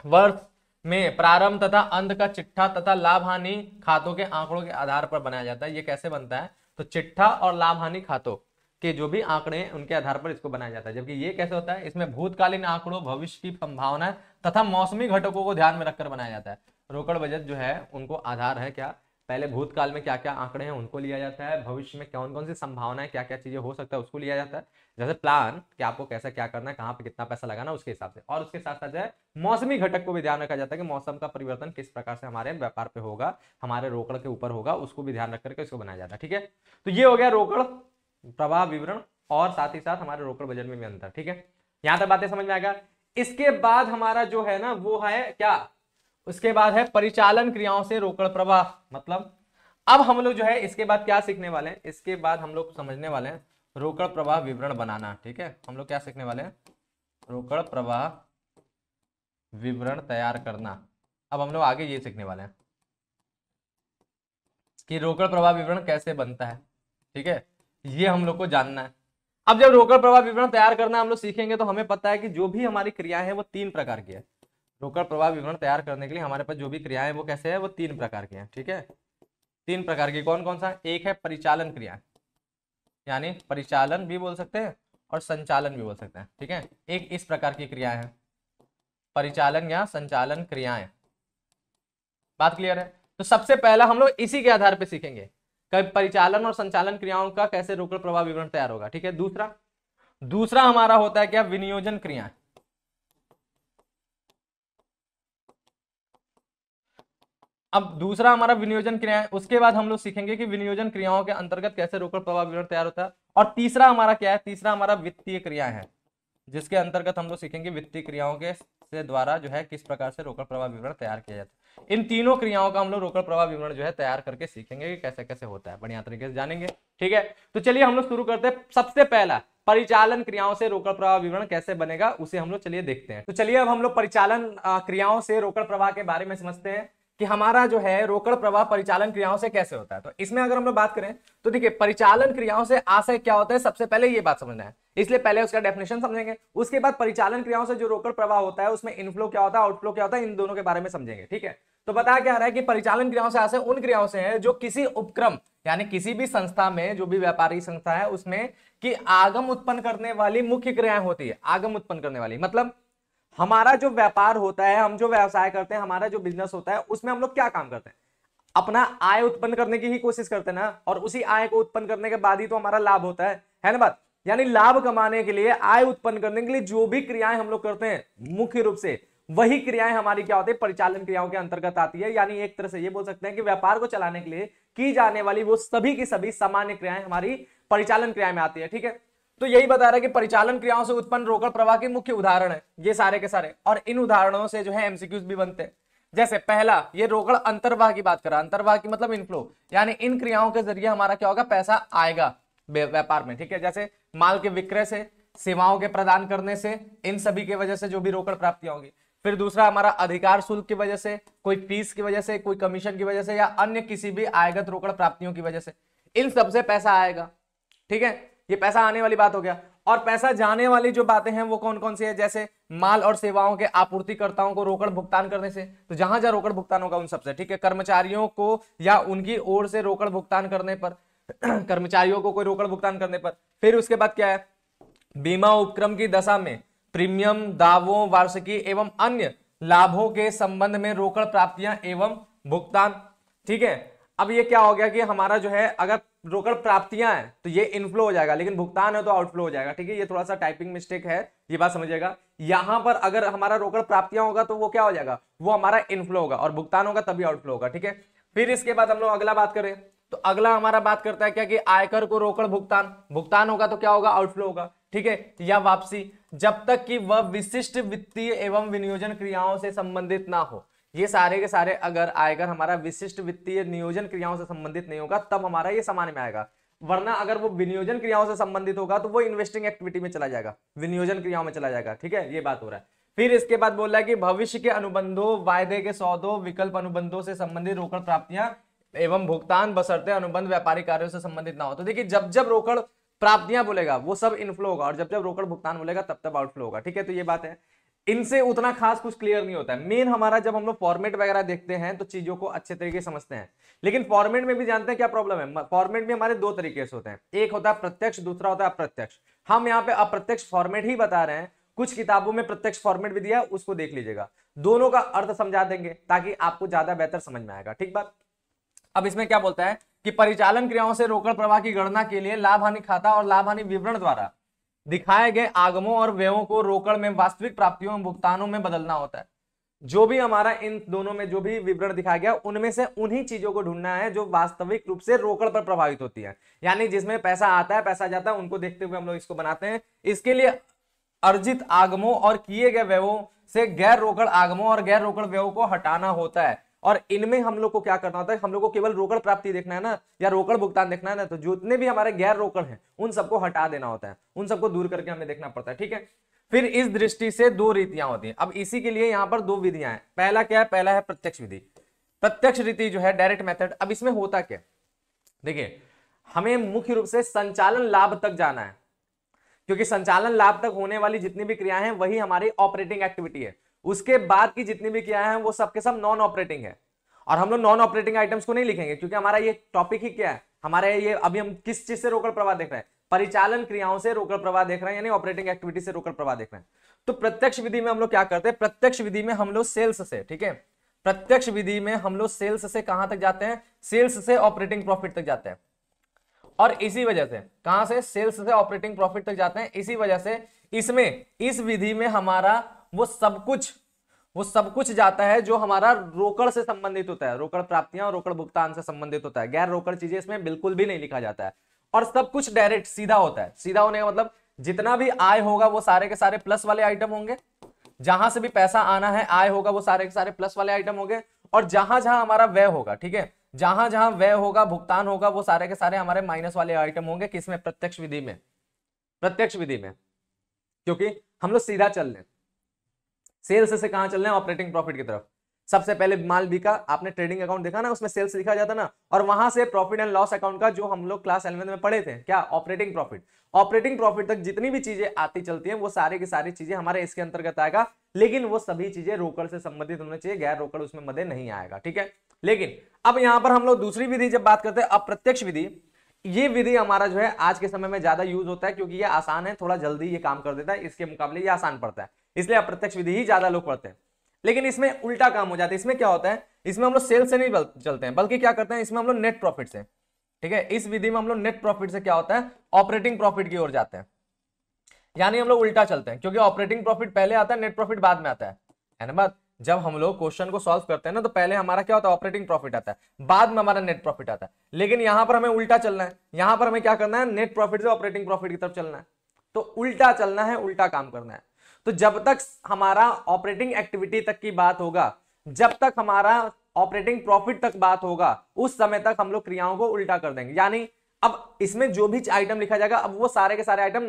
वर्ष में प्रारंभ तथा अंत का चिट्ठा तथा लाभ हानि खातों के आंकड़ों के आधार पर बनाया जाता है। ये कैसे बनता है, तो चिट्ठा और लाभ हानि खातों के जो भी आंकड़े हैं उनके आधार पर इसको बनाया जाता है। जबकि ये कैसे होता है, इसमें भूतकालीन आंकड़ों, भविष्य की संभावना तथा मौसमी घटकों को ध्यान में रखकर बनाया जाता है। रोकड़ बजट जो है उनको आधार है क्या, पहले भूतकाल में क्या क्या आंकड़े हैं उनको लिया जाता है, भविष्य में कौन कौन सी संभावनाएं क्या क्या चीजें हो सकता है उसको लिया जाता है, जैसे प्लान कि आपको कैसा क्या करना है, कहाँ पे कितना पैसा लगाना उसके हिसाब से। और उसके साथ साथ जो है मौसमी घटक को भी ध्यान रखा जाता है कि मौसम का परिवर्तन किस प्रकार से हमारे व्यापार पे होगा, हमारे रोकड़ के ऊपर होगा, उसको भी ध्यान रख करके इसको बनाया जाता है, ठीक है। तो ये हो गया रोकड़ प्रवाह विवरण और साथ ही साथ हमारे रोकड़ बजट में भी अंतर, ठीक है। यहां तक बातें समझ में आएगा। इसके बाद हमारा जो है ना वो है क्या, उसके बाद है परिचालन क्रियाओं से रोकड़ प्रवाह। मतलब अब हम लोग जो है इसके बाद क्या सीखने वाले हैं, इसके बाद हम लोग समझने वाले हैं रोकड़ प्रवाह विवरण बनाना, ठीक है। हम लोग क्या सीखने वाले हैं, रोकड़ प्रवाह विवरण तैयार करना। अब हम लोग आगे ये सीखने वाले हैं कि रोकड़ प्रवाह विवरण कैसे बनता है, ठीक है, ये हम लोग को जानना है। अब जब रोकड़ प्रवाह विवरण तैयार करना हम लोग सीखेंगे तो हमें पता है कि जो भी हमारी क्रियाएं हैं वो 3 प्रकार की है। रोकड़ प्रवाह विवरण तैयार करने के लिए हमारे पास जो भी क्रियाएं वो कैसे है, वो 3 प्रकार की है, ठीक है। 3 प्रकार की, कौन कौन सा, एक है परिचालन क्रिया, यानी परिचालन भी बोल सकते हैं और संचालन भी बोल सकते हैं, ठीक है। एक इस प्रकार की क्रियाएं हैं, परिचालन या संचालन क्रियाएं। बात क्लियर है। तो सबसे पहला हम लोग इसी के आधार पर सीखेंगे कि परिचालन और संचालन क्रियाओं का कैसे रोकड़ प्रवाह विवरण तैयार होगा, ठीक है। दूसरा हमारा होता है क्या, विनियोजन क्रियाएं। अब दूसरा हमारा विनियोजन क्रिया है, उसके बाद हम लोग सीखेंगे कि विनियोजन क्रियाओं के अंतर्गत कैसे रोकड़ प्रवाह विवरण तैयार होता है। और तीसरा हमारा क्या है, तीसरा हमारा वित्तीय क्रिया है, जिसके अंतर्गत हम लोग सीखेंगे वित्तीय क्रियाओं के से द्वारा जो है किस प्रकार से रोकड़ प्रवाह विवरण तैयार किया जाता है। इन तीनों क्रियाओं का हम लोग रोकड़ प्रवाह विवरण जो है तैयार करके सीखेंगे कि कैसे कैसे होता है, बढ़िया तरीके से जानेंगे, ठीक है। तो चलिए हम लोग शुरू करते हैं। सबसे पहला परिचालन क्रियाओं से रोकड़ प्रवाह विवरण कैसे बनेगा उसे हम लोग चलिए देखते हैं। तो चलिए अब हम लोग परिचालन क्रियाओं से रोकड़ प्रवाह के बारे में समझते हैं कि हमारा जो है रोकड़ प्रवाह परिचालन क्रियाओं से कैसे होता है। तो इसमें अगर हम लोग बात करें तो देखिए परिचालन क्रियाओं से आशय क्या होता है, सबसे पहले ये बात समझना है, इसलिए पहले उसका डेफिनेशन समझेंगे। उसके बाद परिचालन क्रियाओं से जो रोकड़ प्रवाह होता है उसमें इनफ्लो क्या होता है, आउटफ्लो क्या होता है, इन दोनों के बारे में समझेंगे, ठीक है। तो बताया क्या रहा है कि परिचालन क्रियाओं से आशय उन क्रियाओं से है जो किसी उपक्रम यानी किसी भी संस्था में, जो भी व्यापारिक संस्था है उसमें की आगम उत्पन्न करने वाली मुख्य क्रियाएं होती है। आगम उत्पन्न करने वाली मतलब हमारा जो व्यापार होता है, हम जो व्यवसाय करते हैं, हमारा जो बिजनेस होता है उसमें हम लोग क्या काम करते हैं, अपना आय उत्पन्न करने की ही कोशिश करते हैं ना, और उसी आय को उत्पन्न करने के बाद ही तो हमारा लाभ होता है ना बात। यानी लाभ कमाने के लिए, आय उत्पन्न करने के लिए जो भी क्रियाएं हम लोग करते हैं मुख्य रूप से वही क्रियाएं हमारी क्या होती है, परिचालन क्रियाओं के अंतर्गत आती है। यानी एक तरह से ये बोल सकते हैं कि व्यापार को चलाने के लिए की जाने वाली वो सभी की सभी सामान्य क्रियाएं हमारी परिचालन क्रिया में आती है, ठीक है। तो यही बता रहा है कि परिचालन क्रियाओं से उत्पन्न रोकड़ प्रवाह के मुख्य उदाहरण है ये सारे के सारे, और इन उदाहरणों से जो है एमसीक्यूज भी बनते हैं। जैसे पहला, ये रोकड़ अंतर्वाह की बात कर रहा है, अंतर्वाह की मतलब इनफ्लो, यानी इन क्रियाओं के जरिए हमारा क्या होगा, पैसा आएगा व्यापार में, ठीक है। जैसे माल के विक्रय से, सेवाओं के प्रदान करने से, इन सभी के वजह से जो भी रोकड़ प्राप्तियां होंगी। फिर दूसरा हमारा अधिकार शुल्क की वजह से, कोई फीस की वजह से, कोई कमीशन की वजह से, या अन्य किसी भी आयगत रोकड़ प्राप्तियों की वजह से, इन सब से पैसा आएगा, ठीक है। ये पैसा आने वाली बात हो गया। और पैसा जाने वाली जो बातें हैं वो कौन कौन सी है, जैसे माल और सेवाओं के आपूर्तिकर्ताओं को रोकड़ भुगतान करने से, तो जहां जहां रोकड़ भुगतान होगा उन सबसे, ठीक है। कर्मचारियों को या उनकी ओर से रोकड़ भुगतान करने पर कर्मचारियों को कोई रोकड़ भुगतान करने पर। फिर उसके बाद क्या है, बीमा उपक्रम की दशा में प्रीमियम, दावों, वार्षिकी एवं अन्य लाभों के संबंध में रोकड़ प्राप्तियां एवं भुगतान, ठीक है। अब ये क्या हो गया कि हमारा जो है अगर रोकड़ प्राप्तियां हैं तो ये इनफ्लो हो जाएगा, लेकिन भुगतान है तो आउटफ्लो हो जाएगा, ठीक है। ये थोड़ा सा टाइपिंग मिस्टेक है, ये बात समझिएगा। यहां पर अगर हमारा रोकड़ प्राप्तियां होगा तो वो क्या हो जाएगा, वो हमारा इनफ्लो होगा, और भुगतान होगा तभी आउटफ्लो होगा, ठीक है। फिर इसके बाद हम लोग अगला बात करें तो अगला हमारा बात करता है क्या कि आयकर को रोकड़ भुगतान, भुगतान होगा तो क्या होगा, आउटफ्लो होगा, ठीक है, या वापसी, जब तक कि वह विशिष्ट वित्तीय एवं विनियोजन क्रियाओं से संबंधित ना हो। ये सारे के सारे अगर आयकर हमारा विशिष्ट वित्तीय नियोजन क्रियाओं से संबंधित नहीं होगा तब हमारा ये सामान्य में आएगा, वरना अगर वो विनियोजन क्रियाओं से संबंधित होगा तो वो इन्वेस्टिंग एक्टिविटी में चला जाएगा, विनियोजन क्रियाओं में चला जाएगा, ठीक है। ये बात हो रहा है। फिर इसके बाद बोल रहा है कि भविष्य के अनुबंधों, वायदे के सौदों, विकल्प अनुबंधों से संबंधित रोकड़ प्राप्तियां एवं भुगतान बशर्ते अनुबंध व्यापारिक कार्यों से संबंधित ना हो। तो देखिए जब जब रोकड़ प्राप्तियां बोलेगा वो सब इनफ्लो होगा, और जब जब रोकड़ भुगतान बोलेगा तब तब आउटफ्लो होगा, ठीक है। तो ये बात है, इनसे उतना खास कुछ क्लियर नहीं होता है। मेन हमारा जब हम लोग फॉर्मेट वगैरह देखते हैं तो चीजों को अच्छे तरीके से समझते हैं, लेकिन फॉर्मेट में भी जानते हैं क्या प्रॉब्लम है, फॉर्मेट में हमारे दो तरीके से होते हैं, एक होता है प्रत्यक्ष, दूसरा होता है अप्रत्यक्ष। हम यहाँ पे अप्रत्यक्ष फॉर्मेट ही बता रहे हैं, कुछ किताबों में प्रत्यक्ष फॉर्मेट भी दिया है, उसको देख लीजिएगा, दोनों का अर्थ समझा देंगे ताकि आपको ज्यादा बेहतर समझ में आएगा, ठीक बात। अब इसमें क्या बोलता है कि परिचालन क्रियाओं से रोकड़ प्रवाह की गणना के लिए लाभ हानि खाता और लाभ हानि विवरण द्वारा दिखाए गए आगमों और व्ययों को रोकड़ में वास्तविक प्राप्तियों और भुगतानों में बदलना होता है। जो भी हमारा इन दोनों में जो भी विवरण दिखाया गया उनमें से उन्हीं चीजों को ढूंढना है जो वास्तविक रूप से रोकड़ पर प्रभावित होती है, यानी जिसमें पैसा आता है पैसा जाता है, उनको देखते हुए हम लोग इसको बनाते हैं। इसके लिए अर्जित आगमों और किए गए व्ययों से गैर रोकड़ आगमों और गैर रोकड़ व्ययों को हटाना होता है, और इनमें हम लोग को क्या करना होता है, हम लोग को केवल रोकड़ प्राप्ति देखना है ना, या रोकड़ भुगतान देखना है ना, तो जितने भी हमारे गैर रोकड़ हैं उन सबको हटा देना होता है, उन सबको दूर करके हमें देखना पड़ता है, ठीक है। फिर इस दृष्टि से दो रीतियां होती हैं। अब इसी के लिए यहां पर दो विधियां हैं। पहला क्या है, पहला है प्रत्यक्ष विधि, प्रत्यक्ष रीति जो है डायरेक्ट मेथड। अब इसमें होता क्या, देखिए हमें मुख्य रूप से संचालन लाभ तक जाना है, क्योंकि संचालन लाभ तक होने वाली जितनी भी क्रियाएं हैं वही हमारी ऑपरेटिंग एक्टिविटी है। उसके बाद की जितनी भी क्रियाएं हैं वो सबके सब नॉन ऑपरेटिंग है, और हम लोग नॉन ऑपरेटिंग आइटम्स को नहीं लिखेंगे क्योंकि हमारा ये टॉपिक ही क्या है, हमारे ये अभी हम किस चीज से रोकड़ प्रवाह देख रहे हैं, परिचालन क्रियाओं से रोकड़ प्रवाह देख रहे हैं, यानी ऑपरेटिंग एक्टिविटी से रोकड़ प्रवाह देख रहे हैं। तो प्रत्यक्ष विधि में हम लोग क्या करते हैं, प्रत्यक्ष विधि में हम लोग सेल्स से, ठीक है, प्रत्यक्ष विधि में हम लोग सेल्स से कहां तक जाते हैं, सेल्स से ऑपरेटिंग प्रॉफिट तक जाते हैं। और इसी वजह से कहां से, सेल्स से ऑपरेटिंग प्रॉफिट तक जाते हैं। इसी वजह से इसमें इस विधि में हमारा वो सब कुछ जाता है जो हमारा रोकड़ से संबंधित होता है, रोकड़ प्राप्तियां और रोकड़ भुगतान से संबंधित होता है। गैर रोकड़ चीजें इसमें बिल्कुल भी नहीं लिखा जाता है, और सब कुछ डायरेक्ट सीधा होता है। सीधा होने का मतलब जितना भी आय होगा वो सारे के सारे प्लस वाले आइटम होंगे, जहां से भी पैसा आना है आय होगा वो सारे के सारे प्लस वाले आइटम होंगे, और जहां जहां हमारा व्यय होगा, ठीक है, जहां जहां व्यय होगा भुगतान होगा वो सारे के सारे हमारे माइनस वाले आइटम होंगे। किसमें, प्रत्यक्ष विधि में, प्रत्यक्ष विधि में, क्योंकि हम लोग सीधा चल रहे हैं, सेल्स से कहां चल रहे हैं, ऑपरेटिंग प्रॉफिट की तरफ। सबसे पहले माल बिका, आपने ट्रेडिंग अकाउंट देखा ना, उसमें सेल्स लिखा जाता ना, और वहां से प्रॉफिट एंड लॉस अकाउंट का जो हम लोग क्लास 11 में पढ़े थे, क्या, ऑपरेटिंग प्रॉफिट। ऑपरेटिंग प्रॉफिट तक जितनी भी चीजें आती चलती हैं वो सारी की सारी चीजें हमारे इसके अंतर्गत आएगा, लेकिन वो सभी चीजें रोकड़ से संबंधित होनी चाहिए, गैर रोकड़ उसमें मदे नहीं आएगा, ठीक है। लेकिन अब यहां पर हम लोग दूसरी विधि जब बात करते हैं, अप्रत्यक्ष विधि, ये विधि हमारा जो है आज के समय में ज्यादा यूज होता है क्योंकि ये आसान है, थोड़ा जल्दी ये काम कर देता है, इसके मुकाबले ये आसान पड़ता है, इसलिए अप्रत्यक्ष विधि ही ज्यादा लोग पढ़ते हैं। लेकिन इसमें उल्टा काम हो जाता है। इसमें क्या होता है, इसमें हम लोग सेल से नहीं चलते हैं, बल्कि क्या करते हैं, इसमें हम लोग नेट प्रॉफिट से, ठीक है, इस विधि में हम लोग नेट प्रॉफिट से क्या होता है, ऑपरेटिंग प्रॉफिट की ओर जाते हैं, यानी हम लोग उल्टा चलते हैं, क्योंकि ऑपरेटिंग प्रॉफिट पहले आता है, नेट प्रॉफिट बाद में आता है ना बात। जब हम लोग क्वेश्चन को सॉल्व करते हैं ना तो पहले हमारा क्या होता है, ऑपरेटिंग प्रॉफिट आता है, बाद में हमारा नेट प्रॉफिट आता है। लेकिन यहां पर हमें उल्टा चलना है, यहां पर हमें क्या करना है, नेट प्रॉफिट से ऑपरेटिंग प्रॉफिट की तरफ चलना है। तो उल्टा चलना है, उल्टा काम करना है। तो जब तक हमारा ऑपरेटिंग एक्टिविटी तक की बात होगा, जब तक हमारा ऑपरेटिंग प्रॉफिट तक बात होगा, उस समय तक हम लोग क्रियाओं को उल्टा कर देंगे। यानी अब इसमें जो भी आइटम लिखा जाएगा, अब वो सारे के सारे आइटम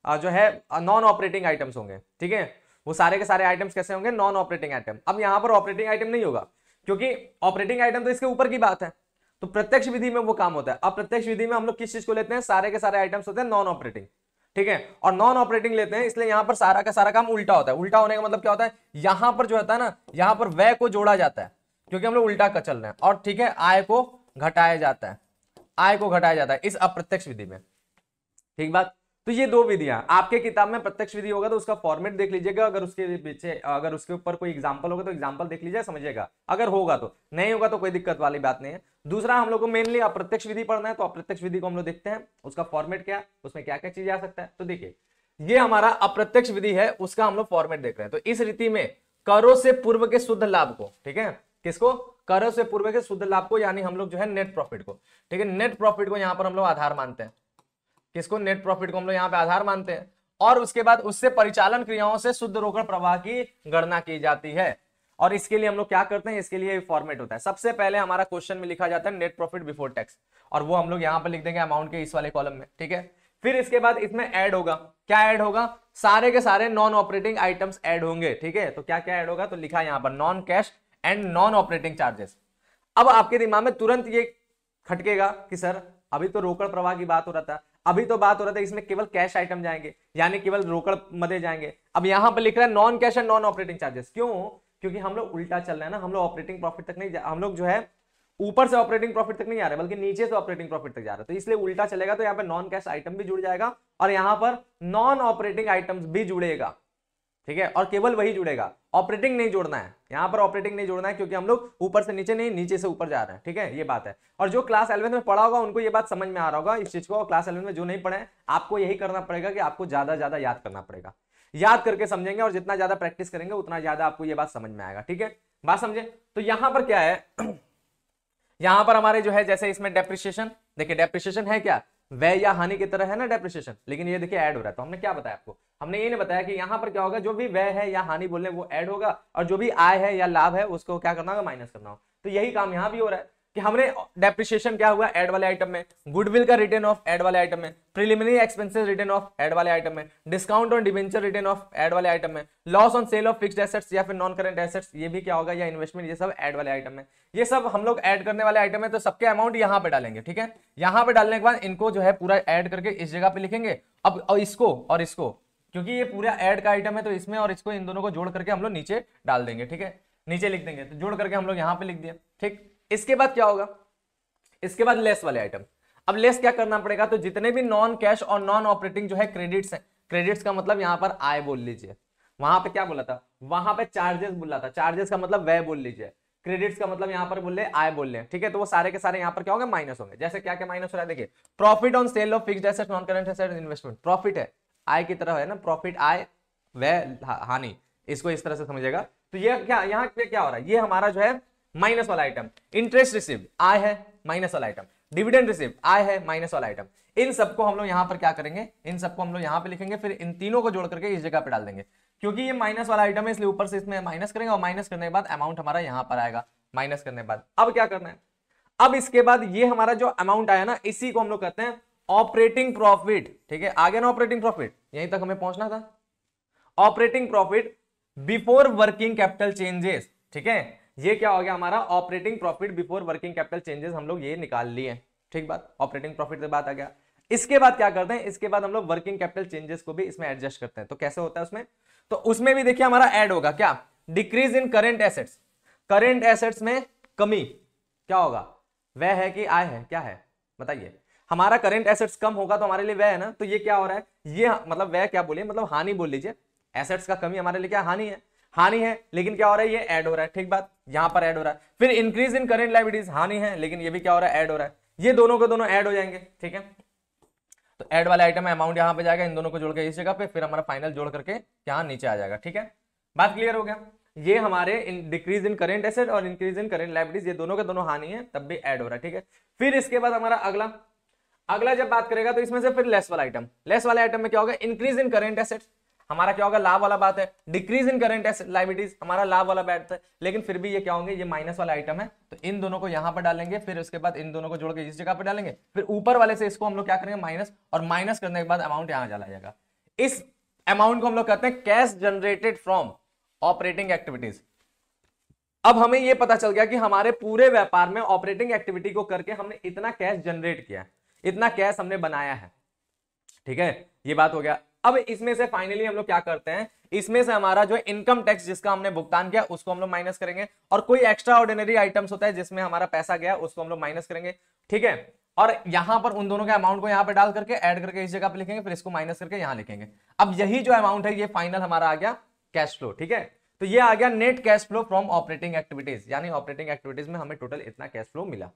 जो है नॉन ऑपरेटिंग आइटम्स होंगे, ठीक है। वो सारे के सारे आइटम्स कैसे होंगे? Non operating item. अब यहां पर ऑपरेटिंग आइटम नहीं होगा, क्योंकि ऑपरेटिंग आइटम तो इसके ऊपर की बात है। तो प्रत्यक्ष विधि में वो काम होता है। अब प्रत्यक्ष विधि में हम लोग किस चीज को लेते हैं? सारे के सारे आइटम्स होते हैं नॉन ऑपरेटिंग, ठीक है। और नॉन ऑपरेटिंग लेते हैं, इसलिए यहां पर सारा का सारा काम उल्टा होता है। उल्टा होने का मतलब क्या होता है? यहां पर जो होता है ना, यहां पर व्यय को जोड़ा जाता है, क्योंकि हम लोग उल्टा कर चल रहे हैं। और ठीक है, आय को घटाया जाता है, आय को घटाया जाता है इस अप्रत्यक्ष विधि में, ठीक बात। तो ये दो विधियां आपके किताब में प्रत्यक्ष विधि होगा तो उसका फॉर्मेट देख लीजिएगा, अगर उसके पीछे अगर उसके ऊपर कोई एग्जांपल होगा तो एग्जांपल देख लीजिए, समझिएगा। अगर होगा तो, नहीं होगा तो कोई दिक्कत वाली बात नहीं है। दूसरा, हम लोग को मेनली अप्रत्यक्ष विधि पढ़ना है, तो अप्रत्यक्ष विधि को हम लोग देखते हैं, उसका फॉर्मेट क्या, उसमें क्या क्या चीज आ सकता है। तो देखिए, ये हमारा अप्रत्यक्ष विधि है, उसका हम लोग फॉर्मेट देख रहे हैं। तो इस रीति में करों से पूर्व के शुद्ध लाभ को, ठीक है, किसको? करों से पूर्व के शुद्ध लाभ को, यानी हम लोग जो है नेट प्रॉफिट को, ठीक है, नेट प्रॉफिट को यहां पर हम लोग आधार मानते हैं। किसको? नेट प्रॉफिट को हम लोग यहाँ पे आधार मानते हैं। और उसके बाद उससे परिचालन क्रियाओं से शुद्ध रोकड़ प्रवाह की गणना की जाती है। और इसके लिए हम लोग क्या करते हैं? इसके लिए फॉर्मेट होता है। सबसे पहले हमारा क्वेश्चन में लिखा जाता है नेट प्रॉफिट बिफोर टैक्स, और वो हम लोग यहाँ पे लिख देंगे अमाउंट के इस वाले कॉलम में, ठीक है। फिर इसके बाद इसमें ऐड होगा, क्या ऐड होगा? सारे के सारे नॉन ऑपरेटिंग आइटम्स ऐड होंगे, ठीक है। तो क्या क्या ऐड होगा? तो लिखा यहाँ पर non cash and non operating charges. अब आपके दिमाग में तुरंत ये खटकेगा कि सर अभी तो रोकड़ प्रवाह की बात हो रहा था, अभी तो बात हो रहा था इसमें केवल कैश आइटम जाएंगे, यानी केवल रोकड़ मदे जाएंगे। अब यहां पर लिख रहा है non cash and non operating charges. क्यों? क्योंकि हम लोग उल्टा चल रहे हैं ना, हम लोग ऑपरेटिंग प्रॉफिट तक नहीं हम लोग जो है ऊपर से ऑपरेटिंग प्रॉफिट तक नहीं आ रहे, बल्कि नीचे से ऑपरेटिंग प्रॉफिट तक जा रहे हैं। तो इसलिए उल्टा चलेगा, तो यहाँ पे नॉन कैश आइटम भी जुड़ जाएगा और यहाँ पर नॉन ऑपरेटिंग आइटम्स भी जुड़ेगा, ठीक है। और केवल वही जुड़ेगा, ऑपरेटिंग नहीं जोड़ना है, यहां पर ऑपरेटिंग नहीं जोड़ना है, क्योंकि हम लोग ऊपर से नीचे नहीं, नीचे से ऊपर जा रहे हैं, ठीक है। ये बात है। और जो क्लास 11 में पढ़ा होगा उनको ये बात समझ में आ रहा होगा इस चीज को। और क्लास 11 में जो नहीं पढ़े, आपको यही करना पड़ेगा कि आपको ज्यादा ज्यादा याद करना पड़ेगा, याद करके समझेंगे, और जितना ज्यादा प्रैक्टिस करेंगे उतना ज्यादा आपको ये बात समझ में आएगा, ठीक है। बात समझे? तो यहां पर क्या है, यहां पर हमारे जो है, जैसे इसमें डेप्रिसिएशन, देखिए डेप्रिसिएशन है क्या? व्यय या हानि की तरह है ना डेप्रिसिएशन, लेकिन ये देखिए ऐड हो रहा है। तो हमने क्या बताया आपको? हमने ये नहीं बताया कि यहां पर क्या होगा, जो भी व्यय है या हानि बोल रहे हैं वो ऐड होगा, और जो भी आय है या लाभ है उसको क्या करना होगा? माइनस करना होगा। तो यही काम यहां भी हो रहा है कि हमने डेप्रिसिएशन क्या हुआ ऐड वाले आइटम में, गुडविल का रिटर्न ऑफ ऐड वाले आइटम में, preliminary expenses return of add वाले आइटम में, discount on debenture return of add वाले आइटम में, loss on sale of fixed assets या फिर नॉन करंट एसेट्स, ये भी क्या होगा, या इन्वेस्टमेंट, ये सब ऐड वाले आइटम में। ये सब हम लोग ऐड करने वाले आइटम है, तो सबके अमाउंट यहाँ पे डालेंगे, ठीक है। यहाँ पे डालने के बाद इनको जो है पूरा ऐड करके इस जगह पे लिखेंगे। अब और इसको क्योंकि ये पूरा ऐड का आइटम है, तो इसमें और इसको, इन दोनों को जोड़ करके हम लोग नीचे डाल देंगे, ठीक है, नीचे लिख देंगे। तो जोड़ करके हम लोग यहाँ पे लिख दिया, ठीक। इसके बाद क्या होगा? इसके बाद लेस वाले आइटम। अब लेस क्या करना पड़ेगा? तो जितने भी नॉन कैश और नॉन ऑपरेटिंग जो है क्रेडिट्स हैं, क्रेडिट्स का मतलब यहाँ पर आय बोल लीजिए, वहां पे क्या बोला था? वहां पे चार्जेस बोला था, चार्जेस का मतलब व्यय बोल लीजिए, क्रेडिट्स का मतलब यहाँ पर बोल ले आय बोल ले, ठीक है। तो वो सारे के सारे यहाँ पर क्या होंगे? माइनस होंगे। जैसे क्या क्या माइनस हो रहा है? देखिए, profit on sale of fixed assets, non current assets, investment. Profit है, आय की तरह है ना, प्रॉफिट, आय, व्यय, हानि, इसको इस तरह से समझिएगा। तो ये क्या यहाँ पे क्या हो रहा है? ये हमारा जो है माइनस वाला आइटम। इंटरेस्ट रिसीव आय है, माइनस वाला आइटम। डिविडेंड रिसीव आय है, माइनस वाला आइटम। इन सबको हम लोग यहाँ पर क्या करेंगे? इन सबको हम लोग यहाँ पे लिखेंगे, फिर इन तीनों को जोड़ करके इस जगह पे डाल देंगे, क्योंकि ये माइनस वाला आइटम है, इसलिए ऊपर से इसमें माइनस करेंगे, और माइनस करने के बाद अमाउंट हमारा यहाँ पर आएगा। माइनस करने के बाद अब क्या करना है? अब इसके बाद ये हमारा जो अमाउंट आया ना, इसी को हम लोग कहते हैं ऑपरेटिंग प्रॉफिट, ठीक है। आगे ना ऑपरेटिंग प्रॉफिट, यहीं तक हमें पहुंचना था। Operating profit before working capital changes, ठीक है। ये क्या हो गया हमारा? Operating profit before working capital changes हम लोग ये निकाल लिए, ठीक बात। ऑपरेटिंग प्रॉफिट से बात आ गया। इसके बाद क्या करते हैं? इसके बाद हम लोग वर्किंग कैपिटल चेंजेस को भी इसमें एडजस्ट करते हैं। तो कैसे होता है उसमें? तो उसमें भी देखिए हमारा ऐड होगा क्या? Decrease in current assets. Current assets में कमी क्या होगा? वह है कि आय है? क्या है बताइए? हमारा करेंट एसेट्स कम होगा तो हमारे लिए वह है ना। तो ये क्या हो रहा है? ये मतलब वह क्या बोलिए, मतलब हानि बोल लीजिए। एसेट्स का कमी हमारे लिए क्या? हानि है, हानि है। लेकिन क्या हो रहा है? ये ऐड हो रहा है, ठीक बात, यहां पर ऐड हो रहा है। फिर इंक्रीज इन करेंट लायबिलिटीज, हानि है, लेकिन ये भी क्या हो रहा है? ऐड हो रहा है। ये दोनों के दोनों ऐड हो जाएंगे, ठीक है। तो ऐड वाला आइटम है, अमाउंट यहां पे जाएगा, इन दोनों को जोड़ के इस जगह पे, फिर हमारा फाइनल जोड़ करके यहां नीचे आ जाएगा, ठीक है। बात क्लियर हो गया? ये हमारे डिक्रीज इन करेंट एसेट और इंक्रीज इन करेंट लायबिलिटीज, ये दोनों के दोनों हानि है, तब भी ऐड हो रहा है, ठीक है। फिर इसके बाद हमारा अगला जब बात करेगा तो इसमें से फिर लेस वाला आइटम, लेस वाले आइटम में क्या होगा, इंक्रीज इन करेंट एसेट्स, हमारा क्या होगा, लाभ वाला बात है। डिक्रीज इन करेंट लायबिलिटीज, हमारा लाभ वाला बात है। लेकिन फिर भी ये क्या होंगे, ये माइनस वाला आइटम है, तो इन दोनों को यहां पर डालेंगे, फिर उसके बाद इन दोनों को जोड़ के इस जगह पर डालेंगे, फिर ऊपर वाले से इसको हम लोग क्या करेंगे, माइनस, और माइनस करने के बाद अमाउंट यहां चला जाएगा। इस अमाउंट को हम लोग कहते हैं cash generated from operating activities. अब हमें यह पता चल गया कि हमारे पूरे व्यापार में ऑपरेटिंग एक्टिविटी को करके हमने इतना कैश जनरेट किया, इतना कैश हमने बनाया है, ठीक है, ये बात हो गया। अब इसमें से फाइनली हम लोग क्या करते हैं, इसमें से हमारा जो इनकम टैक्स जिसका हमने भुगतान किया उसको हम लोग माइनस करेंगे, और कोई एक्स्ट्रा ऑर्डिनरी आइटम्स होता है जिसमें हमारा पैसा गया उसको हम लोग माइनस करेंगे, ठीक है। और यहां पर उन दोनों के अमाउंट को यहां पर डाल करके ऐड करके इस जगह पे लिखेंगे, फिर इसको माइनस करके यहां लिखेंगे। अब यही जो अमाउंट है ये फाइनल हमारा आ गया कैश फ्लो, ठीक है। तो ये आ गया net cash flow from operating activities, यानी ऑपरेटिंग एक्टिविटीज में हमें टोटल इतना कैश फ्लो मिला,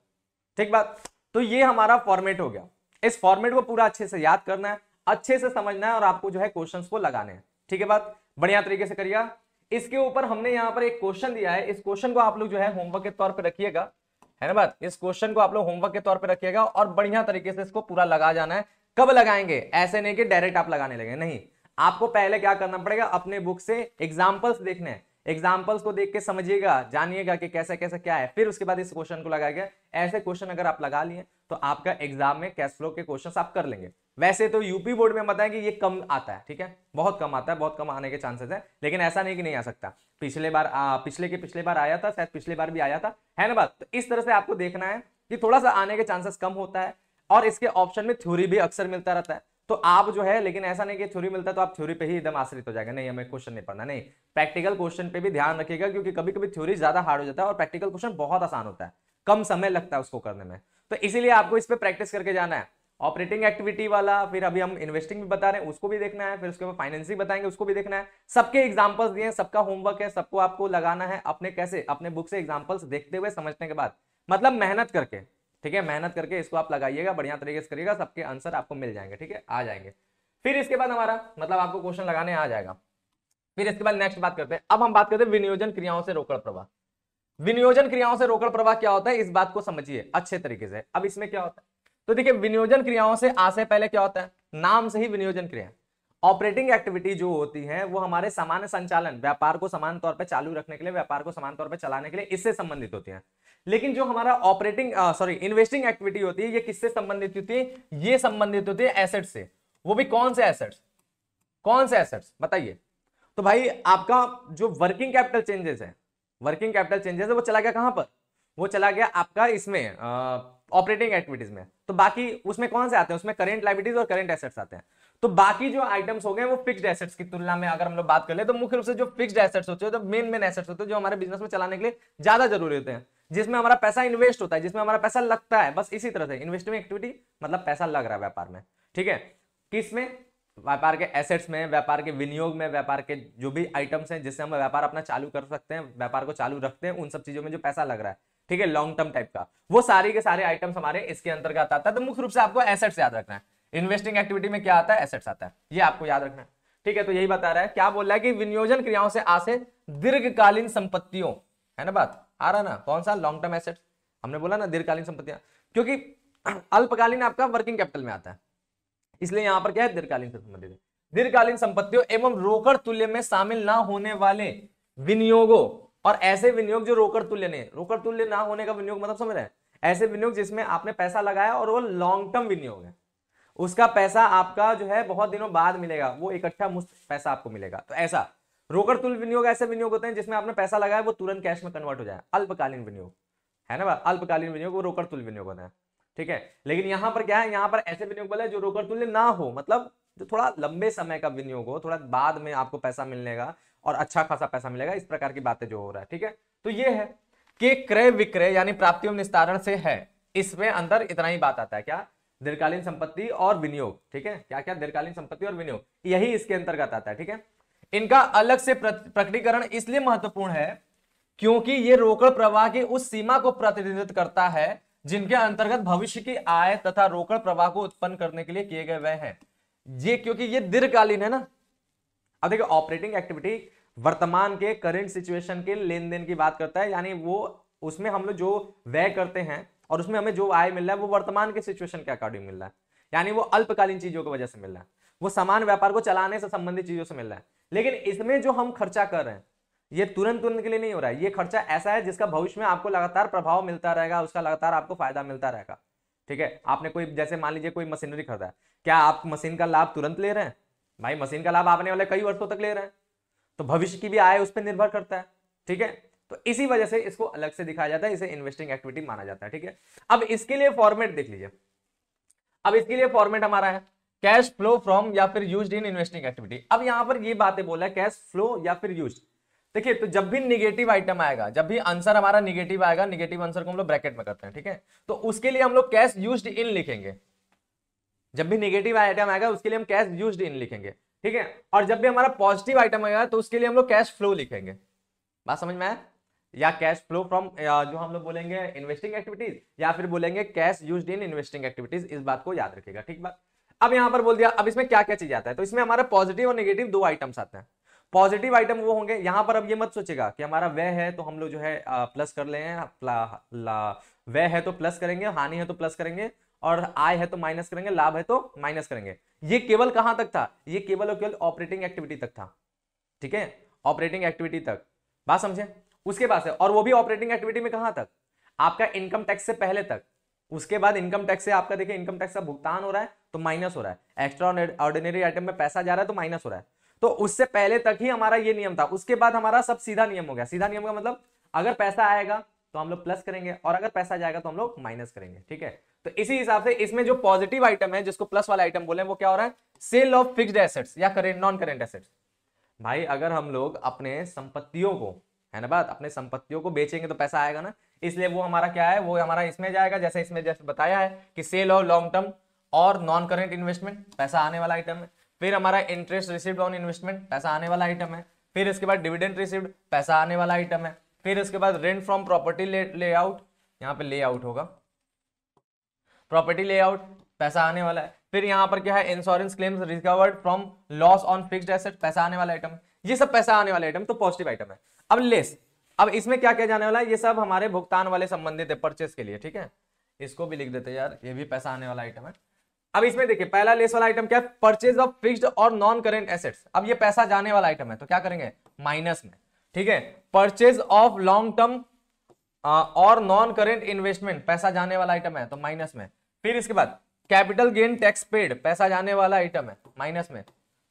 ठीक बात। तो ये हमारा फॉर्मेट हो गया। इस फॉर्मेट को पूरा अच्छे से याद करना है, अच्छे से समझना है, और आपको जो है क्वेश्चंस को लगाने हैं, ठीक है बात, बढ़िया तरीके से करिएगा। इसके ऊपर हमने यहाँ पर एक क्वेश्चन दिया है, इस क्वेश्चन को आप लोग जो है होमवर्क के तौर पे रखिएगा, है ना बात। इस क्वेश्चन को आप लोग होमवर्क के तौर पे रखिएगा और बढ़िया तरीके से इसको पूरा लगा जाना है। कब लगाएंगे, ऐसे नहीं कि डायरेक्ट आप लगाने लगे, नहीं, आपको पहले क्या करना पड़ेगा, अपने बुक से एग्जाम्पल्स देखने हैं, एग्जाम्पल्स को देख के समझिएगा, जानिएगा कि कैसे कैसे क्या है, फिर उसके बाद इस क्वेश्चन को लगाएगा। ऐसे क्वेश्चन अगर आप लगा लिए तो आपका एग्जाम में कैश फ्लो के क्वेश्चन आप कर लेंगे। वैसे तो यूपी बोर्ड में बताएं कि ये कम आता है, ठीक है, बहुत कम आता है, बहुत कम आने के चांसेस है, लेकिन ऐसा नहीं कि नहीं आ सकता। पिछले बार पिछले बार आया था, शायद पिछले बार भी आया था, है ना बात। तो इस तरह से आपको देखना है कि थोड़ा सा आने के चांसेस कम होता है, और इसके ऑप्शन में थ्योरी भी अक्सर मिलता रहता है। तो आप जो है, लेकिन ऐसा नहीं कि थ्योरी मिलता है तो आप थ्योरी पे ही एकदम आश्रित हो जाएगा, नहीं हमें क्वेश्चन नहीं पढ़ना, नहीं, प्रैक्टिकल क्वेश्चन पे भी ध्यान रखिएगा, क्योंकि कभी कभी थ्योरी ज्यादा हार्ड हो जाता है और प्रैक्टिकल क्वेश्चन बहुत आसान होता है, कम समय लगता है उसको करने में। तो इसीलिए आपको इस पे प्रैक्टिस करके जाना है। ऑपरेटिंग एक्टिविटी वाला, फिर अभी हम इन्वेस्टिंग भी बता रहे हैं उसको भी देखना है, फिर उसके बाद फाइनेंसिंग बताएंगे उसको भी देखना है। सबके एग्जांपल्स दिए, सबका होमवर्क है, सबको आपको लगाना है अपने कैसे, अपने बुक से एग्जांपल्स देखते हुए, समझने के बाद, मतलब मेहनत करके, ठीक है, मेहनत करके इसको आप लगाइएगा, बढ़िया तरीके से करिएगा, सबके आंसर आपको मिल जाएंगे, ठीक है, आ जाएंगे। फिर इसके बाद हमारा मतलब आपको क्वेश्चन लगाने आ जाएगा। फिर इसके बाद नेक्स्ट बात करते हैं, अब हम बात करते हैं विनियोजन क्रियाओं से रोकड़ प्रवाह। विनियोजन क्रियाओं से रोकड़ प्रवाह क्या होता है, इस बात को समझिए अच्छे तरीके से। अब इसमें क्या होता है, तो देखिए, विनियोजन क्रियाओं से आ से पहले क्या होता है, नाम से ही विनियोजन क्रिया, ऑपरेटिंग एक्टिविटी जो होती है वो हमारे सामान्य संचालन, व्यापार को समान तौर पर चालू रखने के लिए, व्यापार को समान तौर पर चलाने के लिए इससे संबंधित होती है। लेकिन जो हमारा इन्वेस्टिंग एक्टिविटी होती है, ये किससे संबंधित होती है, ये संबंधित होती है एसेट से। वो भी कौन से एसेट्स, कौन से एसेट्स बताइए। तो भाई आपका जो वर्किंग कैपिटल चेंजेस है, वर्किंग कैपिटल चेंजेस है, वो चला गया कहां पर, वो चला गया आपका इसमें ऑपरेटिंग एक्टिविटीज में। तो बाकी उसमें कौन से आते हैं, उसमें करेंट लायबिलिटीज और करेंट एसेट्स आते हैं। तो बाकी जो आइटम्स हो गए वो फिक्स्ड एसेट्स की तुलना में अगर हम लोग बात कर ले तो मुख्य रूप से जो फिक्स्ड एसेट्स होते हैं, तो मेन एसेट्स होते हैं जो हमारे बिजनेस में चलाने के लिए ज्यादा जरूरी होते हैं, जिसमें हमारा पैसा इन्वेस्ट होता है, जिसमें हमारा पैसा लगता है। बस इसी तरह से इन्वेस्टिंग एक्टिविटी मतलब पैसा लग रहा है व्यापार में, ठीक है, किसमें, व्यापार के एसेट्स में, व्यापार के विनियोग में, व्यापार के जो भी आइटम्स हैं जिससे हम व्यापार अपना चालू कर सकते हैं, व्यापार को चालू रखते हैं, उन सब चीजों में जो पैसा लग रहा है, ठीक है, लॉन्ग टर्म टाइप का, वो सारे के सारे आइटम्स हमारे इसके अंतर्गत आता है। तो मुख्य रूप से आपको एसेट्स याद रखना है। इन्वेस्टिंग एक्टिविटी में क्या आता है, एसेट्स आता है, ये आपको याद रखना है, ठीक है। तो यही बता रहा है, क्या बोल रहा है कि विनियोजन क्रियाओं से आ से दीर्घकालीन संपत्तियों, है ना बात, आ रहा ना, कौन सा, लॉन्ग टर्म एसेट्स, हमने बोला ना दीर्घकालीन संपत्तियां, क्योंकि अल्पकालीन आपका वर्किंग कैपिटल में आता है, इसलिए यहां पर क्या है, दीर्घकालीन से संबंधित है। दीर्घकालीन संपत्तियों एवं रोकड़ तुल्य में शामिल ना होने वाले विनियोगों, और ऐसे विनियोग जो रोकड़ तुल्य नहीं, रोकड़ तुल्य ना होने का विनियोग मतलब समझ रहे हैं, ऐसे विनियोग जिसमें आपने पैसा लगाया और वो लॉन्ग टर्म विनियोग है, उसका पैसा आपका जो है बहुत दिनों बाद मिलेगा, वो इकट्ठा मुफ्त पैसा आपको मिलेगा। तो ऐसा रोकड़ तुल्य विनियोग ऐसे विनियोग होते हैं जिसमें आपने पैसा लगाया वो तुरंत कैश में कन्वर्ट हो जाए, अल्पकालीन विनियोग, है ना, अल्पकालीन विनियोग वो रोकड़ तुल्य विनियोग होता है, ठीक है। लेकिन यहां पर क्या है, यहां पर ऐसे विनियोग बोले जो रोकड़ तुल्य ना हो, मतलब जो थोड़ा लंबे समय का विनियोग हो, थोड़ा बाद में आपको पैसा मिलेगा और अच्छा खासा पैसा मिलेगा, इस प्रकार की बातें जो हो रहा है, ठीक है। तो ये है कि क्रय विक्रय यानी प्राप्तियों में निस्तारण से है, इसमें अंदर इतना ही बात आता है, क्या, दीर्घकालीन संपत्ति और विनियोग, ठीक है, क्या क्या, दीर्घकालीन संपत्ति और विनियोग, यही इसके अंतर्गत आता है, ठीक है। इनका अलग से प्रकटीकरण इसलिए महत्वपूर्ण है क्योंकि ये रोकड़ प्रवाह की उस सीमा को प्रतिनिधित्व करता है जिनके अंतर्गत भविष्य की आय तथा रोकड़ प्रवाह को उत्पन्न करने के लिए किए गए वह हैं। ये क्योंकि ये दीर्घकालीन है ना। अब देखिए, ऑपरेटिंग एक्टिविटी वर्तमान के करंट सिचुएशन के लेन देन की बात करता है, यानी वो उसमें हम लोग जो व्यय करते हैं और उसमें हमें जो आय मिल रहा है वो वर्तमान के सिचुएशन के अकॉर्डिंग मिल रहा है। यानी वो अल्पकालीन चीजों की वजह से मिल रहा है, वो सामान व्यापार को चलाने से संबंधित चीजों से मिल रहा है। लेकिन इसमें जो हम खर्चा कर रहे हैं ये तुरंत तुरंत के लिए नहीं हो रहा है, ये खर्चा ऐसा है जिसका भविष्य में आपको लगातार प्रभाव मिलता रहेगा, उसका लगातार आपको फायदा मिलता रहेगा। ठीक है, आपने कोई जैसे मान लीजिए कोई मशीनरी खरीदा है, क्या आप मशीन का लाभ तुरंत ले रहे हैं? भाई मशीन का लाभ आने वाले कई वर्षों तक ले रहे हैं, तो भविष्य की भी आय उस पर निर्भर करता है। ठीक है, तो इसी वजह से इसको अलग से दिखाया जाता है, इसे इन्वेस्टिंग एक्टिविटी माना जाता है। ठीक है, अब इसके लिए फॉर्मेट देख लीजिए। अब इसके लिए फॉर्मेट हमारा है कैश फ्लो फ्रॉम या फिर यूज्ड इन इन्वेस्टिंग एक्टिविटी। अब यहां पर ये बातें बोला है कैश फ्लो या फिर यूज्ड। देखिए, तो जब भी निगेटिव आइटम आएगा, जब भी आंसर हमारा निगेटिव आएगा, निगेटिव आंसर को हम लोग ब्रैकेट में करते हैं। ठीक है, तो उसके लिए हम लोग कैश यूज्ड इन लिखेंगे। जब भी निगेटिव आइटम आएगा उसके लिए हम कैश यूज्ड इन लिखेंगे। ठीक है, और जब भी हमारा पॉजिटिव आइटम आएगा तो उसके लिए हम लोग कैश फ्लो लिखेंगे। बात समझ में आया? या कैश फ्लो फ्रॉम जो हम लोग बोलेंगे इन्वेस्टिंग एक्टिविटीज, या फिर बोलेंगे cash used in investing activities. इस बात को याद रखिएगा। ठीक बात। अब यहां पर बोल दिया, अब इसमें क्या क्या चीज आता है, तो इसमें हमारा पॉजिटिव और नेगेटिव दो आइटम्स आते हैं। पॉजिटिव आइटम वो होंगे यहां पर, अब ये मत सोचेगा कि हमारा व्यय है तो हम लोग जो है प्लस कर ले हैं, व्यय है तो प्लस करेंगे, हानि है तो प्लस करेंगे, और आय है तो माइनस करेंगे, लाभ है तो माइनस करेंगे। ये केवल कहां तक था? ये केवल और केवल ऑपरेटिंग एक्टिविटी तक था। ठीक है, ऑपरेटिंग एक्टिविटी तक। बात समझे? उसके बाद से, और वो भी ऑपरेटिंग एक्टिविटी में कहां तक? आपका इनकम टैक्स से पहले तक। उसके बाद इनकम टैक्स से आपका देखिए इनकम टैक्स का भुगतान हो रहा है तो माइनस हो रहा है, एक्स्ट्रा ऑर्डिनरी आइटम में पैसा जा रहा है तो माइनस हो रहा है। तो उससे पहले तक ही हमारा ये नियम था। उसके बाद हमारा सब सीधा नियम हो गया। सीधा नियम का मतलब अगर पैसा आएगा तो हम लोग प्लस करेंगे, और अगर पैसा जाएगा तो हम लोग माइनस करेंगे। ठीक है, तो इसी हिसाब से इसमें जो पॉजिटिव आइटम है जिसको प्लस वाला आइटम बोले, वो क्या हो रहा है? सेल ऑफ फिक्स्ड एसेट्स या करेंट नॉन करेंट एसेट्स। भाई अगर हम लोग अपने संपत्तियों को, है ना बात, अपने संपत्तियों को बेचेंगे तो पैसा आएगा ना, इसलिए वो हमारा क्या है, वो हमारा इसमें जाएगा। जैसे इसमें जैसे बताया है कि सेल ऑफ लॉन्ग टर्म और नॉन करेंट इन्वेस्टमेंट, पैसा आने वाला आइटम है। फिर हमारा इंटरेस्ट रिसीव्ड ऑन इन्वेस्टमेंट, पैसा आने वाला आइटम है। फिर इसके बाद डिविडेंड रिसीव्ड, पैसा आने वाला आइटम है। फिर इसके बाद रेंट फ्रॉम प्रॉपर्टी लेआउट, यहाँ पे लेआउट होगा, प्रॉपर्टी लेआउट, पैसा आने वाला है। फिर यहाँ पर क्या है? Insurance claims recovered from loss on fixed asset, पैसा आने वाला आइटम। ये सब पैसा आने वाले आइटम तो पॉजिटिव आइटम है। अब लेस, अब इसमें क्या क्या जाने वाला है? ये सब हमारे भुगतान वाले संबंधित है, परचेस के लिए। ठीक है, इसको भी लिख देते हैं यार, ये भी पैसा आने वाला आइटम है। अब इसमें देखिए पहला लेस वाला आइटम क्या है? परचेज ऑफ फिक्स्ड और नॉन करेंट एसेट्स। अब ये पैसा जाने वाला आइटम है तो क्या करेंगे? माइनस में। ठीक है, परचेज ऑफ लॉन्ग टर्म और नॉन करेंट इन्वेस्टमेंट, पैसा जाने वाला आइटम है तो माइनस में। फिर इसके बाद कैपिटल गेन टैक्स पेड, पैसा जाने वाला आइटम है, माइनस में।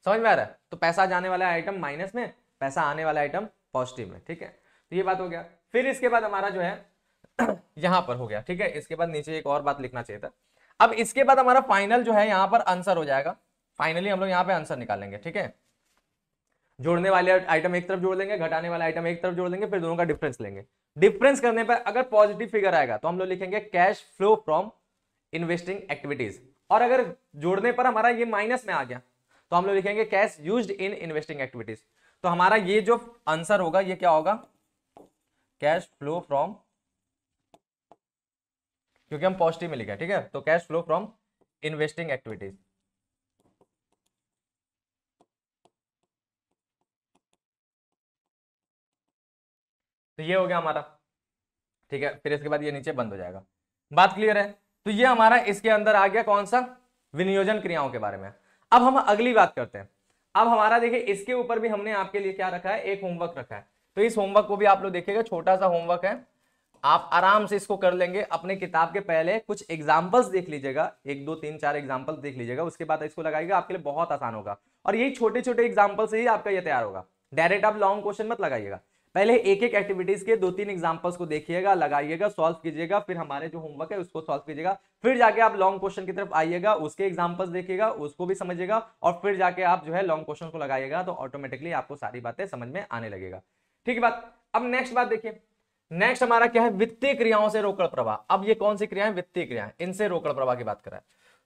समझ में आ रहा है? तो पैसा जाने वाला आइटम माइनस में, पैसा आने वाला आइटम पॉजिटिव में। ठीक है, तो ये बात हो गया। फिर इसके बाद हमारा जो है यहां पर हो गया। ठीक है, इसके बाद नीचे एक और बात लिखना चाहिए था। अब इसके बाद हमारा फाइनल जो है यहां पर आंसर हो जाएगा। फाइनली हम लोग यहां पे आंसर निकालेंगे। ठीक है, जोड़ने वाले आइटम एक तरफ जोड़ लेंगे, घटाने वाला आइटम एक तरफ जोड़ लेंगे, फिर दोनों का डिफरेंस लेंगे। डिफरेंस करने पर अगर पॉजिटिव फिगर आएगा तो हम लोग लिखेंगे cash flow from investing activities, और अगर जोड़ने पर हमारा ये माइनस में आ गया तो हम लोग लिखेंगे cash used in investing activities. तो हमारा ये जो आंसर होगा ये क्या होगा? कैश फ्लो फ्रॉम, क्योंकि हम पॉजिटिव में लिखा। ठीक है, तो cash flow from investing activities. तो ये हो गया हमारा। ठीक है, फिर इसके बाद ये नीचे बंद हो जाएगा। बात क्लियर है? तो ये हमारा इसके अंदर आ गया कौन सा? विनियोजन क्रियाओं के बारे में। अब हम अगली बात करते हैं। अब हमारा देखिए इसके ऊपर भी हमने आपके लिए क्या रखा है? एक होमवर्क रखा है। तो इस होमवर्क को भी आप लोग देखिएगा, छोटा सा होमवर्क है, आप आराम से इसको कर लेंगे। अपने किताब के पहले कुछ एग्जाम्पल्स देख लीजिएगा, 1 2 3 4 एग्जाम्पल्स देख लीजिएगा, उसके बाद इसको लगाइएगा, आपके लिए बहुत आसान होगा। और यही छोटे छोटे एग्जाम्पल से ही आपका ये तैयार होगा। डायरेक्ट आप लॉन्ग क्वेश्चन मत लगाइएगा, पहले एक एक एक्टिविटीज के 2 3 एग्जांपल्स को देखिएगा, लगाइएगा, सॉल्व कीजिएगा, फिर हमारे जो होमवर्क है उसको सॉल्व कीजिएगा, फिर जाके आप लॉन्ग क्वेश्चन की तरफ आइएगा, उसके एग्जांपल्स देखिएगा, उसको भी समझिएगा, और फिर जाके आप जो है लॉन्ग क्वेश्चन को लगाइएगा, तो ऑटोमेटिकली आपको सारी बातें समझ में आने लगेगा। ठीक है बात। अब नेक्स्ट बात देखिए, नेक्स्ट हमारा क्या है? वित्तीय क्रियाओं से रोकड़ प्रवाह। अब ये कौन सी क्रियाएं? वित्तीय क्रियाएं, इनसे रोकड़ प्रवाह की बात कर रहा है।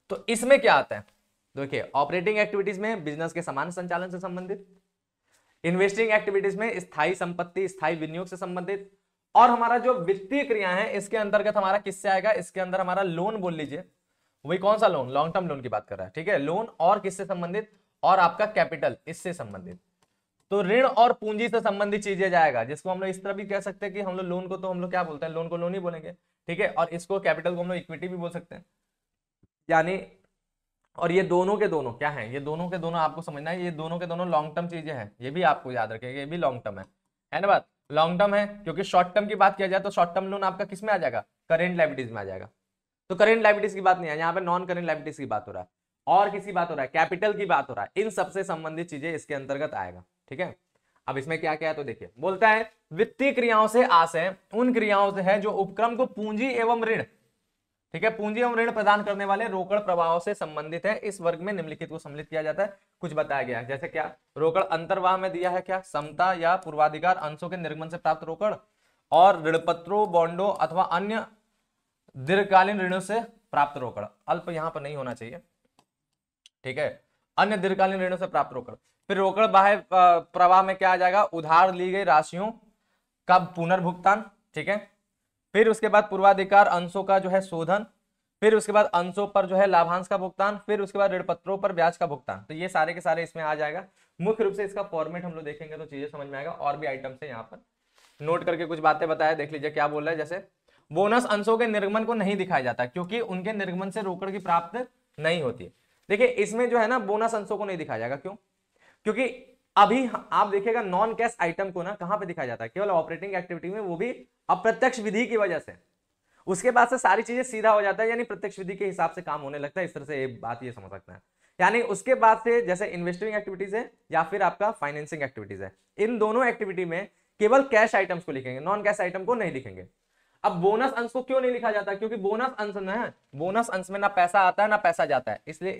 तो इसमें क्या आता है? देखिए ऑपरेटिंग एक्टिविटीज में बिजनेस के समान संचालन से संबंधित, इन्वेस्टिंग एक्टिविटीज में स्थायी संपत्ति, स्थायी विनियोग से संबंधित, और हमारा जो वित्तीय क्रिया है इसके अंतर्गत हमारा किससे आएगा? इसके अंदर हमारा लोन बोल लीजिए, वही कौन सा लोन? लॉन्ग टर्म लोन की बात कर रहा है। ठीक है, लोन और किससे संबंधित? और आपका कैपिटल, इससे संबंधित। तो ऋण और पूंजी से संबंधित चीजें जाएगा, जिसको हम लोग इस तरह भी कह सकते हैं कि हम लोग लोन को तो हम लोग क्या बोलते हैं? लोन को लोन ही बोलेंगे। ठीक है, और इसको कैपिटल को हम लोग इक्विटी भी बोल सकते हैं। यानी और ये दोनों के दोनों क्या है, ये दोनों के दोनों आपको समझना है, ये दोनों के दोनों लॉन्ग टर्म चीजें हैं, ये भी आपको याद रखेगा, ये भी लॉन्ग टर्म है ना बात, लॉन्ग टर्म है। क्योंकि शॉर्ट टर्म की बात किया जाए तो शॉर्ट टर्म लोन आपका किस में आ जाएगा, करेंट लायबिलिटीज में आ जाएगा। तो करेंट लायबिलिटीज की बात नहीं है यहाँ पे, नॉन करेंट लायबिलिटीज की बात हो रहा है, और किसी बात हो रहा है, कैपिटल की बात हो रहा है, इन सबसे संबंधित चीजें इसके अंतर्गत आएगा। ठीक है, अब इसमें क्या क्या है तो देखिए, बोलता है वित्तीय क्रियाओं से आशय उन क्रियाओं से है जो उपक्रम को पूंजी एवं ऋण, ठीक है, पूंजी एवं ऋण प्रदान करने वाले रोकड़ प्रवाहों से संबंधित है। इस वर्ग में निम्नलिखित को सम्मिलित किया जाता है। कुछ बताया गया है, जैसे क्या, रोकड़ अंतर्वाह में दिया है क्या, समता या पूर्वाधिकार अंशों के निर्गमन से प्राप्त रोकड़, और ऋणपत्रों, बॉन्डों अथवा अन्य दीर्घकालीन ऋणों से प्राप्त रोकड़, अल्प यहां पर नहीं होना चाहिए, ठीक है, अन्य दीर्घकालीन ऋणों से प्राप्त रोकड़। फिर रोकड़ बाह्य प्रवाह में क्या आ जाएगा, उधार ली गई राशियों का पुनर्भुगतान, ठीक है, फिर उसके बाद पूर्वाधिकार अंशों का जो है शोधन, फिर उसके बाद अंशों पर जो है लाभांश का भुगतान, फिर उसके बाद ऋणपत्रों पर ब्याज का भुगतान। तो ये सारे के सारे इसमें आ जाएगा। मुख्य रूप से इसका फॉर्मेट हम लोग देखेंगे तो चीजें समझ में आएगा। और भी आइटम्स है यहाँ पर, नोट करके कुछ बातें बताया, देख लीजिए क्या बोल रहा है। जैसे बोनस अंशों के निर्गमन को नहीं दिखाया जाता क्योंकि उनके निर्गमन से रोकड़ की प्राप्त नहीं होती है। देखिए इसमें जो है ना बोनस अंशों को नहीं दिखाया जाएगा, क्यों, क्योंकि अभी आप देखिएगा नॉन कैश आइटम को ना कहां पे दिखाया जाता है, केवल ऑपरेटिंग एक्टिविटी में, वो भी अप्रत्यक्ष विधि की वजह से। उसके बाद से सारी चीजें सीधा हो जाता है, यानी प्रत्यक्ष विधि के हिसाब से काम होने लगता है। इस तरह से बात ये समझ सकते हैं। यानी उसके बाद से जैसे इन्वेस्टिंग एक्टिविटीज है या फिर आपका फाइनेंसिंग एक्टिविटीज है, इन दोनों एक्टिविटी में केवल कैश आइटम्स को लिखेंगे, नॉन कैश आइटम को नहीं लिखेंगे। अब बोनस अंश को क्यों नहीं लिखा जाता, क्योंकि बोनस अंश में, बोनस अंश में ना पैसा आता है ना पैसा जाता है, इसलिए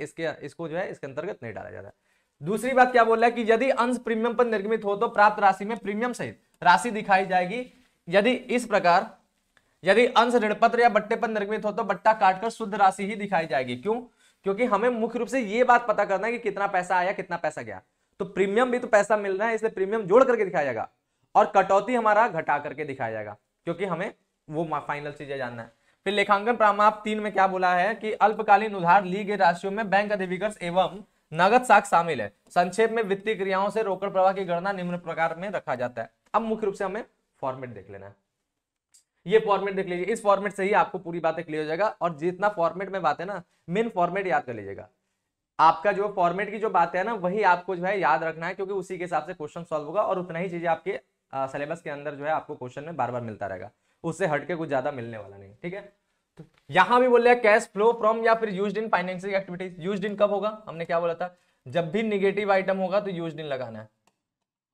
इसको जो है इसके अंतर्गत नहीं डाला जाता है। दूसरी बात क्या बोल रहा है कि यदि अंश प्रीमियम पर निर्गमित हो तो प्राप्त राशि में प्रीमियम सहित राशि दिखाई जाएगी। यदि इस प्रकार यदि अंश ऋणपत्र या बट्टे पर निर्गमित हो तो बट्टा काटकर शुद्ध राशि ही दिखाई जाएगी। क्यों, क्योंकि हमें मुख्य रूप से ये बात पता करना है कि कितना पैसा आया कितना पैसा गया। तो प्रीमियम भी तो पैसा मिल रहा है, इसलिए प्रीमियम जोड़ करके दिखाया जाएगा, और कटौती हमारा घटा करके दिखाया जाएगा, क्योंकि हमें वो फाइनल चीजें जानना है। फिर लेखांकन प्रामाप 3 में क्या बोला है कि अल्पकालीन उधार ली गई राशियों में बैंक अधिविकर्ष एवं नगद साख शामिल है। संक्षेप में वित्तीय क्रियाओं से रोकड़ प्रवाह की गणना निम्न प्रकार में रखा जाता है। अब मुख्य रूप से हमें फॉर्मेट देख लेना है, ये फॉर्मेट देख लीजिए, इस फॉर्मेट से ही आपको पूरी बातें क्लियर हो जाएगा। और जितना फॉर्मेट में बात है ना, मेन फॉर्मेट याद कर लीजिएगा। आपका जो फॉर्मेट की जो बात है ना, वही आपको जो है याद रखना है, क्योंकि उसी के हिसाब से क्वेश्चन सॉल्व होगा, और उतना ही चीजें आपके सिलेबस के अंदर जो है आपको क्वेश्चन में बार बार मिलता रहेगा, उससे हटके कुछ ज्यादा मिलने वाला नहीं। ठीक है, तो यहां भी बोल रहे हैं कैश फ्लो फ्रॉम या फिर used in financing activities. Used in कब होगा, हमने क्या बोला था, जब भी निगेटिव आइटम होगा तो यूज्ड इन लगाना है।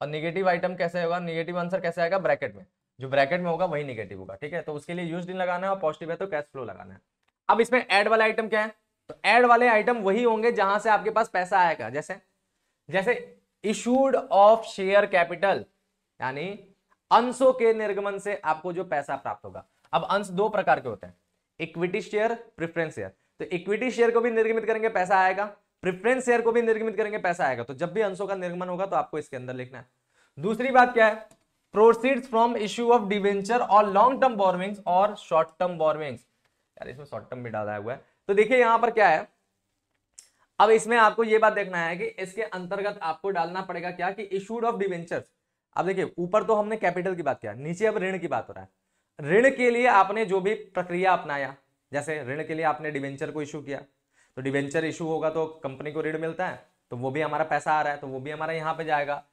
और निगेटिव आइटम कैसे होगा, निगेटिव आंसर कैसे आएगा, ब्रैकेट में, जो ब्रैकेट में होगा वही निगेटिव होगा। ठीक है, तो उसके लिए यूज्ड इन लगाना है, और पॉजिटिव है तो कैश फ्लो लगाना है। अब इसमें ऐड वाला आइटम क्या है, तो ऐड वाले आइटम वही होंगे जहां से आपके पास पैसा आएगा। जैसे जैसे इशूड ऑफ शेयर कैपिटल, यानी अंशों के निर्गमन से आपको जो पैसा प्राप्त होगा। अब अंश दो प्रकार के होते हैं, इक्विटी शेयर, प्रेफरेंस शेयर। तो इक्विटी शेयर को भी निर्गमित करेंगे पैसा आएगा, प्रेफरेंस शेयर को भी निर्गमित करेंगे पैसा आएगा। तो जब भी अंशों का निर्गमन होगा तो आपको इसके अंदर लिखना है। दूसरी बात क्या है, proceeds from issue of debenture और लॉन्ग टर्म बोरविंग्स और शॉर्ट टर्म बोरविंग्स। यार इसमें शॉर्ट टर्म भी डाला हुआ है। तो देखिए यहां पर क्या है, अब इसमें आपको यह बात देखना है कि इसके अंतर्गत आपको डालना पड़ेगा क्या, कि इशूड ऑफ डिवेंचर्स। अब देखिए ऊपर तो हमने कैपिटल की बात किया, नीचे अब ऋण की बात हो रहा है। ऋण के लिए आपने जो भी प्रक्रिया अपनाया, जैसे ऋण के लिए आपने डिवेंचर को इशू किया, तो डिवेंचर इशू होगा तो कंपनी को ऋण मिलता है, तो वो भी हमारा पैसा आ रहा है, तो वो भी हमारा यहां पे जाएगा।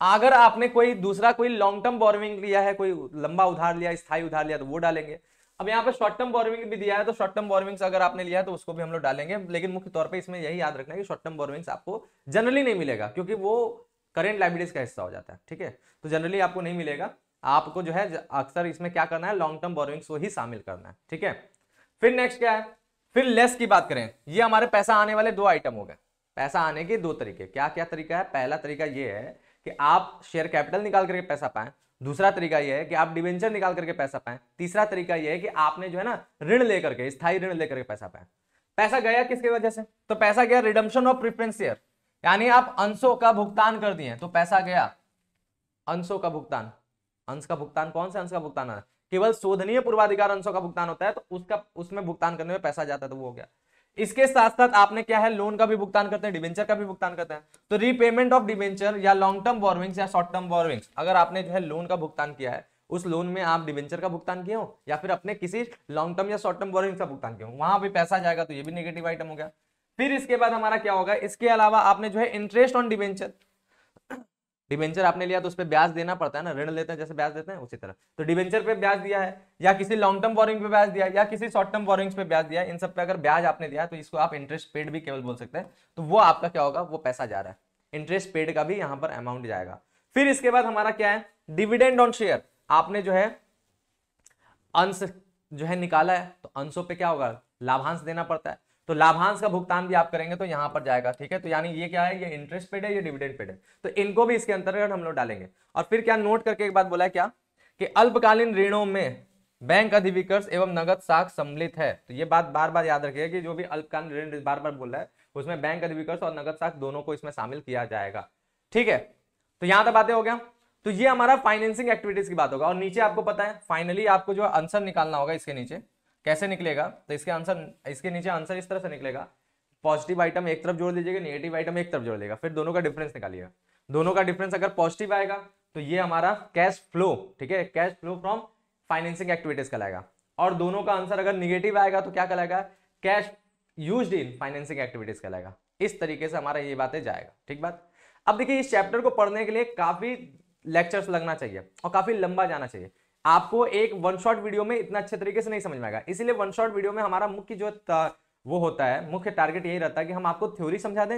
अगर आपने कोई दूसरा कोई लॉन्ग टर्म बोरोविंग लिया है, कोई लंबा उधार लिया, स्थायी उधार लिया, तो वो डालेंगे। अब यहाँ पे शॉर्ट टर्म बोरोविंग भी दिया है, तो शॉर्ट टर्म बोरोविंग्स अगर आपने लिया है तो उसको भी हम लोग डालेंगे। लेकिन मुख्य तौर पे इसमें यही याद रखना है कि शॉर्ट टर्म बोरोविंग्स आपको जनरली नहीं मिलेगा, क्योंकि वो करेंट लायबिलिटीज का हिस्सा हो जाता है। ठीक है, तो जनरली आपको नहीं मिलेगा, आपको जो है अक्सर इसमें क्या करना है, लॉन्ग टर्म बोरोविंग्स को ही शामिल करना है। ठीक है, फिर नेक्स्ट क्या है, फिर लेस की बात करें। ये हमारे पैसा आने वाले दो आइटम हो गए। पैसा आने के दो तरीके, क्या क्या तरीका है, पहला तरीका ये है कि आप शेयर कैपिटल निकाल करके पैसा पाएं। दूसरा तरीका यह है कि आप डिवेंचर निकाल करके पैसा पाएं। तीसरा तरीका यह है कि आपने जो है ना ऋण लेकर के, स्थायी ऋण लेकर के पैसा पाएं। पैसा गया किसकी वजह से, तो पैसा गया रिडम्पशन ऑफ प्रेफरेंस शेयर, यानी आप अंशों का भुगतान कर दिए तो पैसा गया। अंशों का भुगतान, अंश का भुगतान, कौन से अंश का भुगतान है, केवल शोधनीय पूर्वाधिकार अंशों का भुगतान होता है, तो उसका उसमें भुगतान करने में पैसा जाता है, तो वो हो गया। इसके साथ साथ आपने क्या है, लोन का भी भुगतान करते हैं, डिवेंचर का भी भुगतान करते हैं। तो रीपेमेंट ऑफ डिवेंचर या लॉन्ग टर्म बोरोविंग्स या शॉर्ट टर्म बोरोविंग्स, अगर आपने जो है लोन का भुगतान किया है, उस लोन में आप डिवेंचर का भुगतान किए हो या फिर अपने किसी लॉन्ग टर्म या शॉर्ट टर्म बोरोविंग्स का भुगतान किए हो, वहां भी पैसा जाएगा, तो ये भी नेगेटिव आइटम हो गया। फिर इसके बाद हमारा क्या होगा, इसके अलावा आपने जो है इंटरेस्ट ऑन डिबेंचर, डिबेंचर आपने लिया तो उस पर ब्याज देना पड़ता है ना, ऋण लेते हैं जैसे ब्याज देते हैं उसी तरह, तो डिबेंचर पे ब्याज दिया है, या किसी लॉन्ग टर्म बोरिंग पे ब्याज दिया है, या किसी शॉर्ट टर्म बोरिंग्स पे ब्याज दिया है, इन सब पे अगर ब्याज आपने दिया तो इसको आप इंटरेस्ट पेड भी केवल बोल सकते हैं। तो वो आपका क्या होगा, वो पैसा जा रहा है, इंटरेस्ट पेड का भी यहां पर अमाउंट जाएगा। फिर इसके बाद हमारा क्या है, डिविडेंड ऑन शेयर, आपने जो है अंश जो है निकाला है, तो अंशों पे क्या होगा, लाभांश देना पड़ता है, तो लाभांश का भुगतान भी आप करेंगे तो यहां पर जाएगा। ठीक है, तो यानी ये क्या है, ये इंटरेस्ट पेड है, ये डिविडेंड पेड है, तो इनको भी इसके अंतर्गत हम लोग डालेंगे। और फिर क्या नोट करके एक बात बोला है क्या, कि अल्पकालीन ऋणों में बैंक अधिविकर्ष एवं नगद साख सम्मिलित है। तो ये बात बार बार याद रखिएगा कि जो भी अल्पकालीन ऋण बार बार बोल रहा है उसमें बैंक अधिविकर्ष और नगद साख दोनों को इसमें शामिल किया जाएगा। ठीक है, तो यहां तक बातें हो गया। तो ये हमारा फाइनेंसिंग एक्टिविटीज की बात होगा। और नीचे आपको पता है फाइनली आपको जो आंसर निकालना होगा, इसके नीचे कैसे निकलेगा, तो इसके आंसर, इसके नीचे आंसर इस तरह से निकलेगा, पॉजिटिव आइटम एक तरफ जोड़ दीजिएगा, नेगेटिव आइटम एक तरफ जोड़ देगा, फिर दोनों का डिफरेंस निकालिएगा। दोनों का डिफरेंस अगर पॉजिटिव आएगा तो ये हमारा कैश फ्लो, ठीक है, cash flow from financing activities कहलाएगा। और दोनों का आंसर अगर निगेटिव आएगा तो क्या कहलाएगा, cash used in financing activities कहलाएगा। इस तरीके से हमारा ये बातें जाएगा। ठीक बात। अब देखिए इस चैप्टर को पढ़ने के लिए काफी लेक्चर्स लगना चाहिए और काफी लंबा जाना चाहिए। आपको एक वन शॉट वीडियो में इतना अच्छे तरीके से नहीं समझ में आएगा, इसीलिए वन शॉट वीडियो में हमारा मुख्य जो वो होता है, मुख्य टारगेट यही रहता है कि हम आपको थ्योरी समझा दें,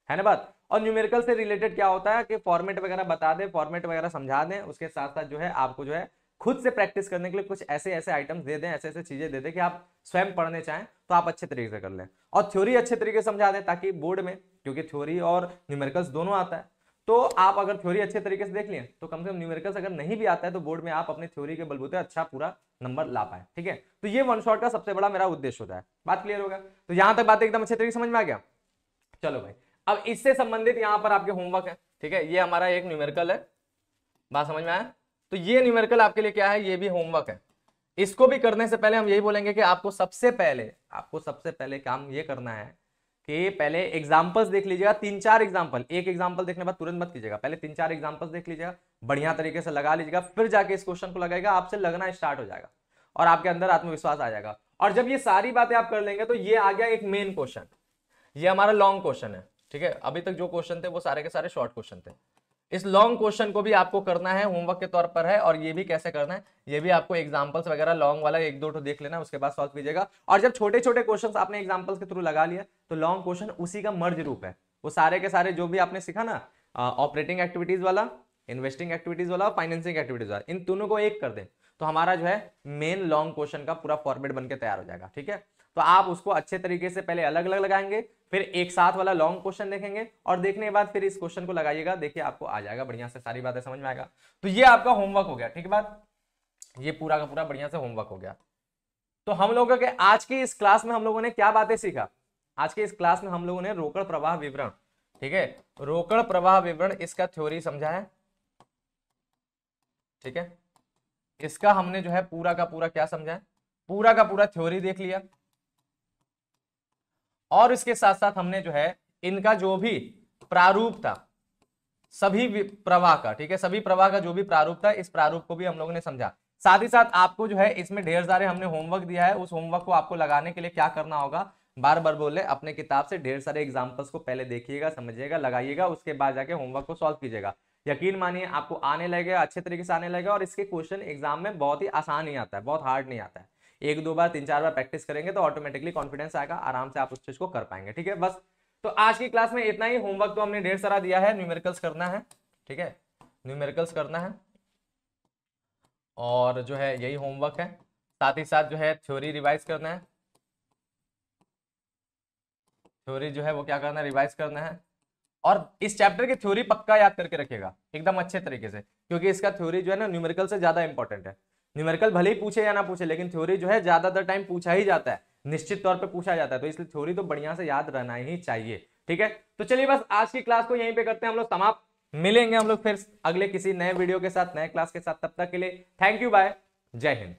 है ना बात, और न्यूमेरिकल से रिलेटेड क्या होता है कि फॉर्मेट वगैरह बता दें, फॉर्मेट वगैरह समझा दें, उसके साथ साथ जो है आपको जो है खुद से प्रैक्टिस करने के लिए कुछ ऐसे ऐसे आइटम्स दे दें, ऐसे ऐसे चीजें दे दें कि आप स्वयं पढ़ने चाहें तो आप अच्छे तरीके से कर लें, और थ्योरी अच्छे तरीके से समझा दें ताकि बोर्ड में, क्योंकि थ्योरी और न्यूमेरिकल्स दोनों आता है, तो आप अगर थ्योरी अच्छे तरीके से देख लिए तो कम से कम न्यूमेरिकल्स अगर नहीं भी आता है तो बोर्ड में आप अपनी थ्योरी के बलबूते अच्छा पूरा नंबर ला पाए। ठीक है, तो ये वन शॉट का सबसे बड़ा मेरा उद्देश्य होता है। बात क्लियर होगा, तो यहां तक बात एकदम अच्छे तरीके से समझ में आ गया। चलो भाई, अब इससे संबंधित यहां पर आपके होमवर्क है। ठीक है, ये हमारा एक न्यूमेरिकल है, बात समझ में आया, तो ये न्यूमेरिकल आपके लिए क्या है, ये भी होमवर्क है। इसको भी करने से पहले हम यही बोलेंगे कि आपको सबसे पहले काम ये करना है कि पहले एग्जांपल्स देख लीजिएगा, 3-4 एग्जांपल, एक एग्जांपल देखने बाद तुरंत मत कीजिएगा, पहले 3-4 एग्जांपल्स देख लीजिएगा, बढ़िया तरीके से लगा लीजिएगा, फिर जाके इस क्वेश्चन को लगाएगा, आपसे लगना स्टार्ट हो जाएगा और आपके अंदर आत्मविश्वास आ जाएगा। और जब ये सारी बातें आप कर लेंगे तो ये आ गया एक मेन क्वेश्चन, ये हमारा लॉन्ग क्वेश्चन है। ठीक है, अभी तक जो क्वेश्चन थे वो सारे के सारे शॉर्ट क्वेश्चन थे। इस लॉन्ग क्वेश्चन को भी आपको करना है, होमवर्क के तौर पर है, और ये भी कैसे करना है, ये भी आपको एग्जांपल्स वगैरह लॉन्ग वाला 1-2 तो देख लेना, उसके बाद सॉल्व कीजिएगा। और जब छोटे छोटे क्वेश्चंस आपने एग्जांपल्स के थ्रू लगा लिया तो लॉन्ग क्वेश्चन उसी का मर्ज रूप है, वो सारे के सारे जो भी आपने सीखा ना, ऑपरेटिंग एक्टिविटीज वाला, इन्वेस्टिंग एक्टिविटीज वाला, फाइनेंसिंग एक्टिविटीज वाला, इन दोनों को एक कर दें तो हमारा जो है मेन लॉन्ग क्वेश्चन का पूरा फॉर्मेट बनकर तैयार हो जाएगा। ठीक है, तो आप उसको अच्छे तरीके से पहले अलग अलग लगाएंगे, फिर एक साथ वाला लॉन्ग क्वेश्चन देखेंगे, और देखने के बाद फिर इस क्वेश्चन को लगाइएगा, देखिए आपको आ जाएगा बढ़िया से, सारी बातें समझ में आएगा। तो ये आपका होमवर्क हो गया। ठीक है बात, ये पूरा का पूरा बढ़िया से होमवर्क हो गया। तो हम लोगों के आज की इस क्लास में हम लोगों ने क्या बातें सीखा, आज के इस क्लास में हम लोगों ने रोकड़ प्रवाह विवरण, ठीक है, रोकड़ प्रवाह विवरण, इसका थ्योरी समझा है। ठीक है, इसका हमने जो है पूरा का पूरा क्या समझा है, पूरा का पूरा थ्योरी देख लिया, और इसके साथ साथ हमने जो है इनका जो भी प्रारूप था सभी प्रवाह का, ठीक है, सभी प्रवाह का जो भी प्रारूप था, इस प्रारूप को भी हम लोगों ने समझा। साथ ही साथ आपको जो है इसमें ढेर सारे हमने होमवर्क दिया है, उस होमवर्क को आपको लगाने के लिए क्या करना होगा, बार बार बोले, अपने किताब से ढेर सारे एग्जांपल्स को पहले देखिएगा, समझिएगा, लगाइएगा, उसके बाद जाके होमवर्क को सॉल्व कीजिएगा। यकीन मानिए आपको आने लगेगा, अच्छे तरीके से आने लगेगा, और इसके क्वेश्चन एग्जाम में बहुत ही आसान ही आता है, बहुत हार्ड नहीं आता है। 1-2 बार 3-4 बार प्रैक्टिस करेंगे तो ऑटोमेटिकली कॉन्फिडेंस आएगा, आराम से आप उस चीज को कर पाएंगे। ठीक है, बस तो आज की क्लास में इतना ही। होमवर्क तो हमने ढेर सारा दिया है, न्यूमेरिकल्स करना है, ठीक है, न्यूमेरिकल्स करना है, और जो है यही होमवर्क है। साथ ही साथ जो है थ्योरी रिवाइज करना है, थ्योरी जो है वो क्या करना है, रिवाइज करना है। और इस चैप्टर की थ्योरी पक्का याद करके रखिएगा एकदम अच्छे तरीके से, क्योंकि इसका थ्योरी जो है ना न्यूमेरिकल से ज्यादा इंपॉर्टेंट है। न्यूमेरिकल भले ही पूछे या ना पूछे, लेकिन थ्योरी जो है ज्यादातर टाइम पूछा ही जाता है, निश्चित तौर पे पूछा जाता है, तो इसलिए थ्योरी तो बढ़िया से याद रहना ही चाहिए। ठीक है, तो चलिए बस आज की क्लास को यहीं पे करते हैं हम लोग समाप्त। मिलेंगे हम लोग फिर अगले किसी नए वीडियो के साथ, नए क्लास के साथ, तब तक के लिए थैंक यू, बाय, जय हिंद।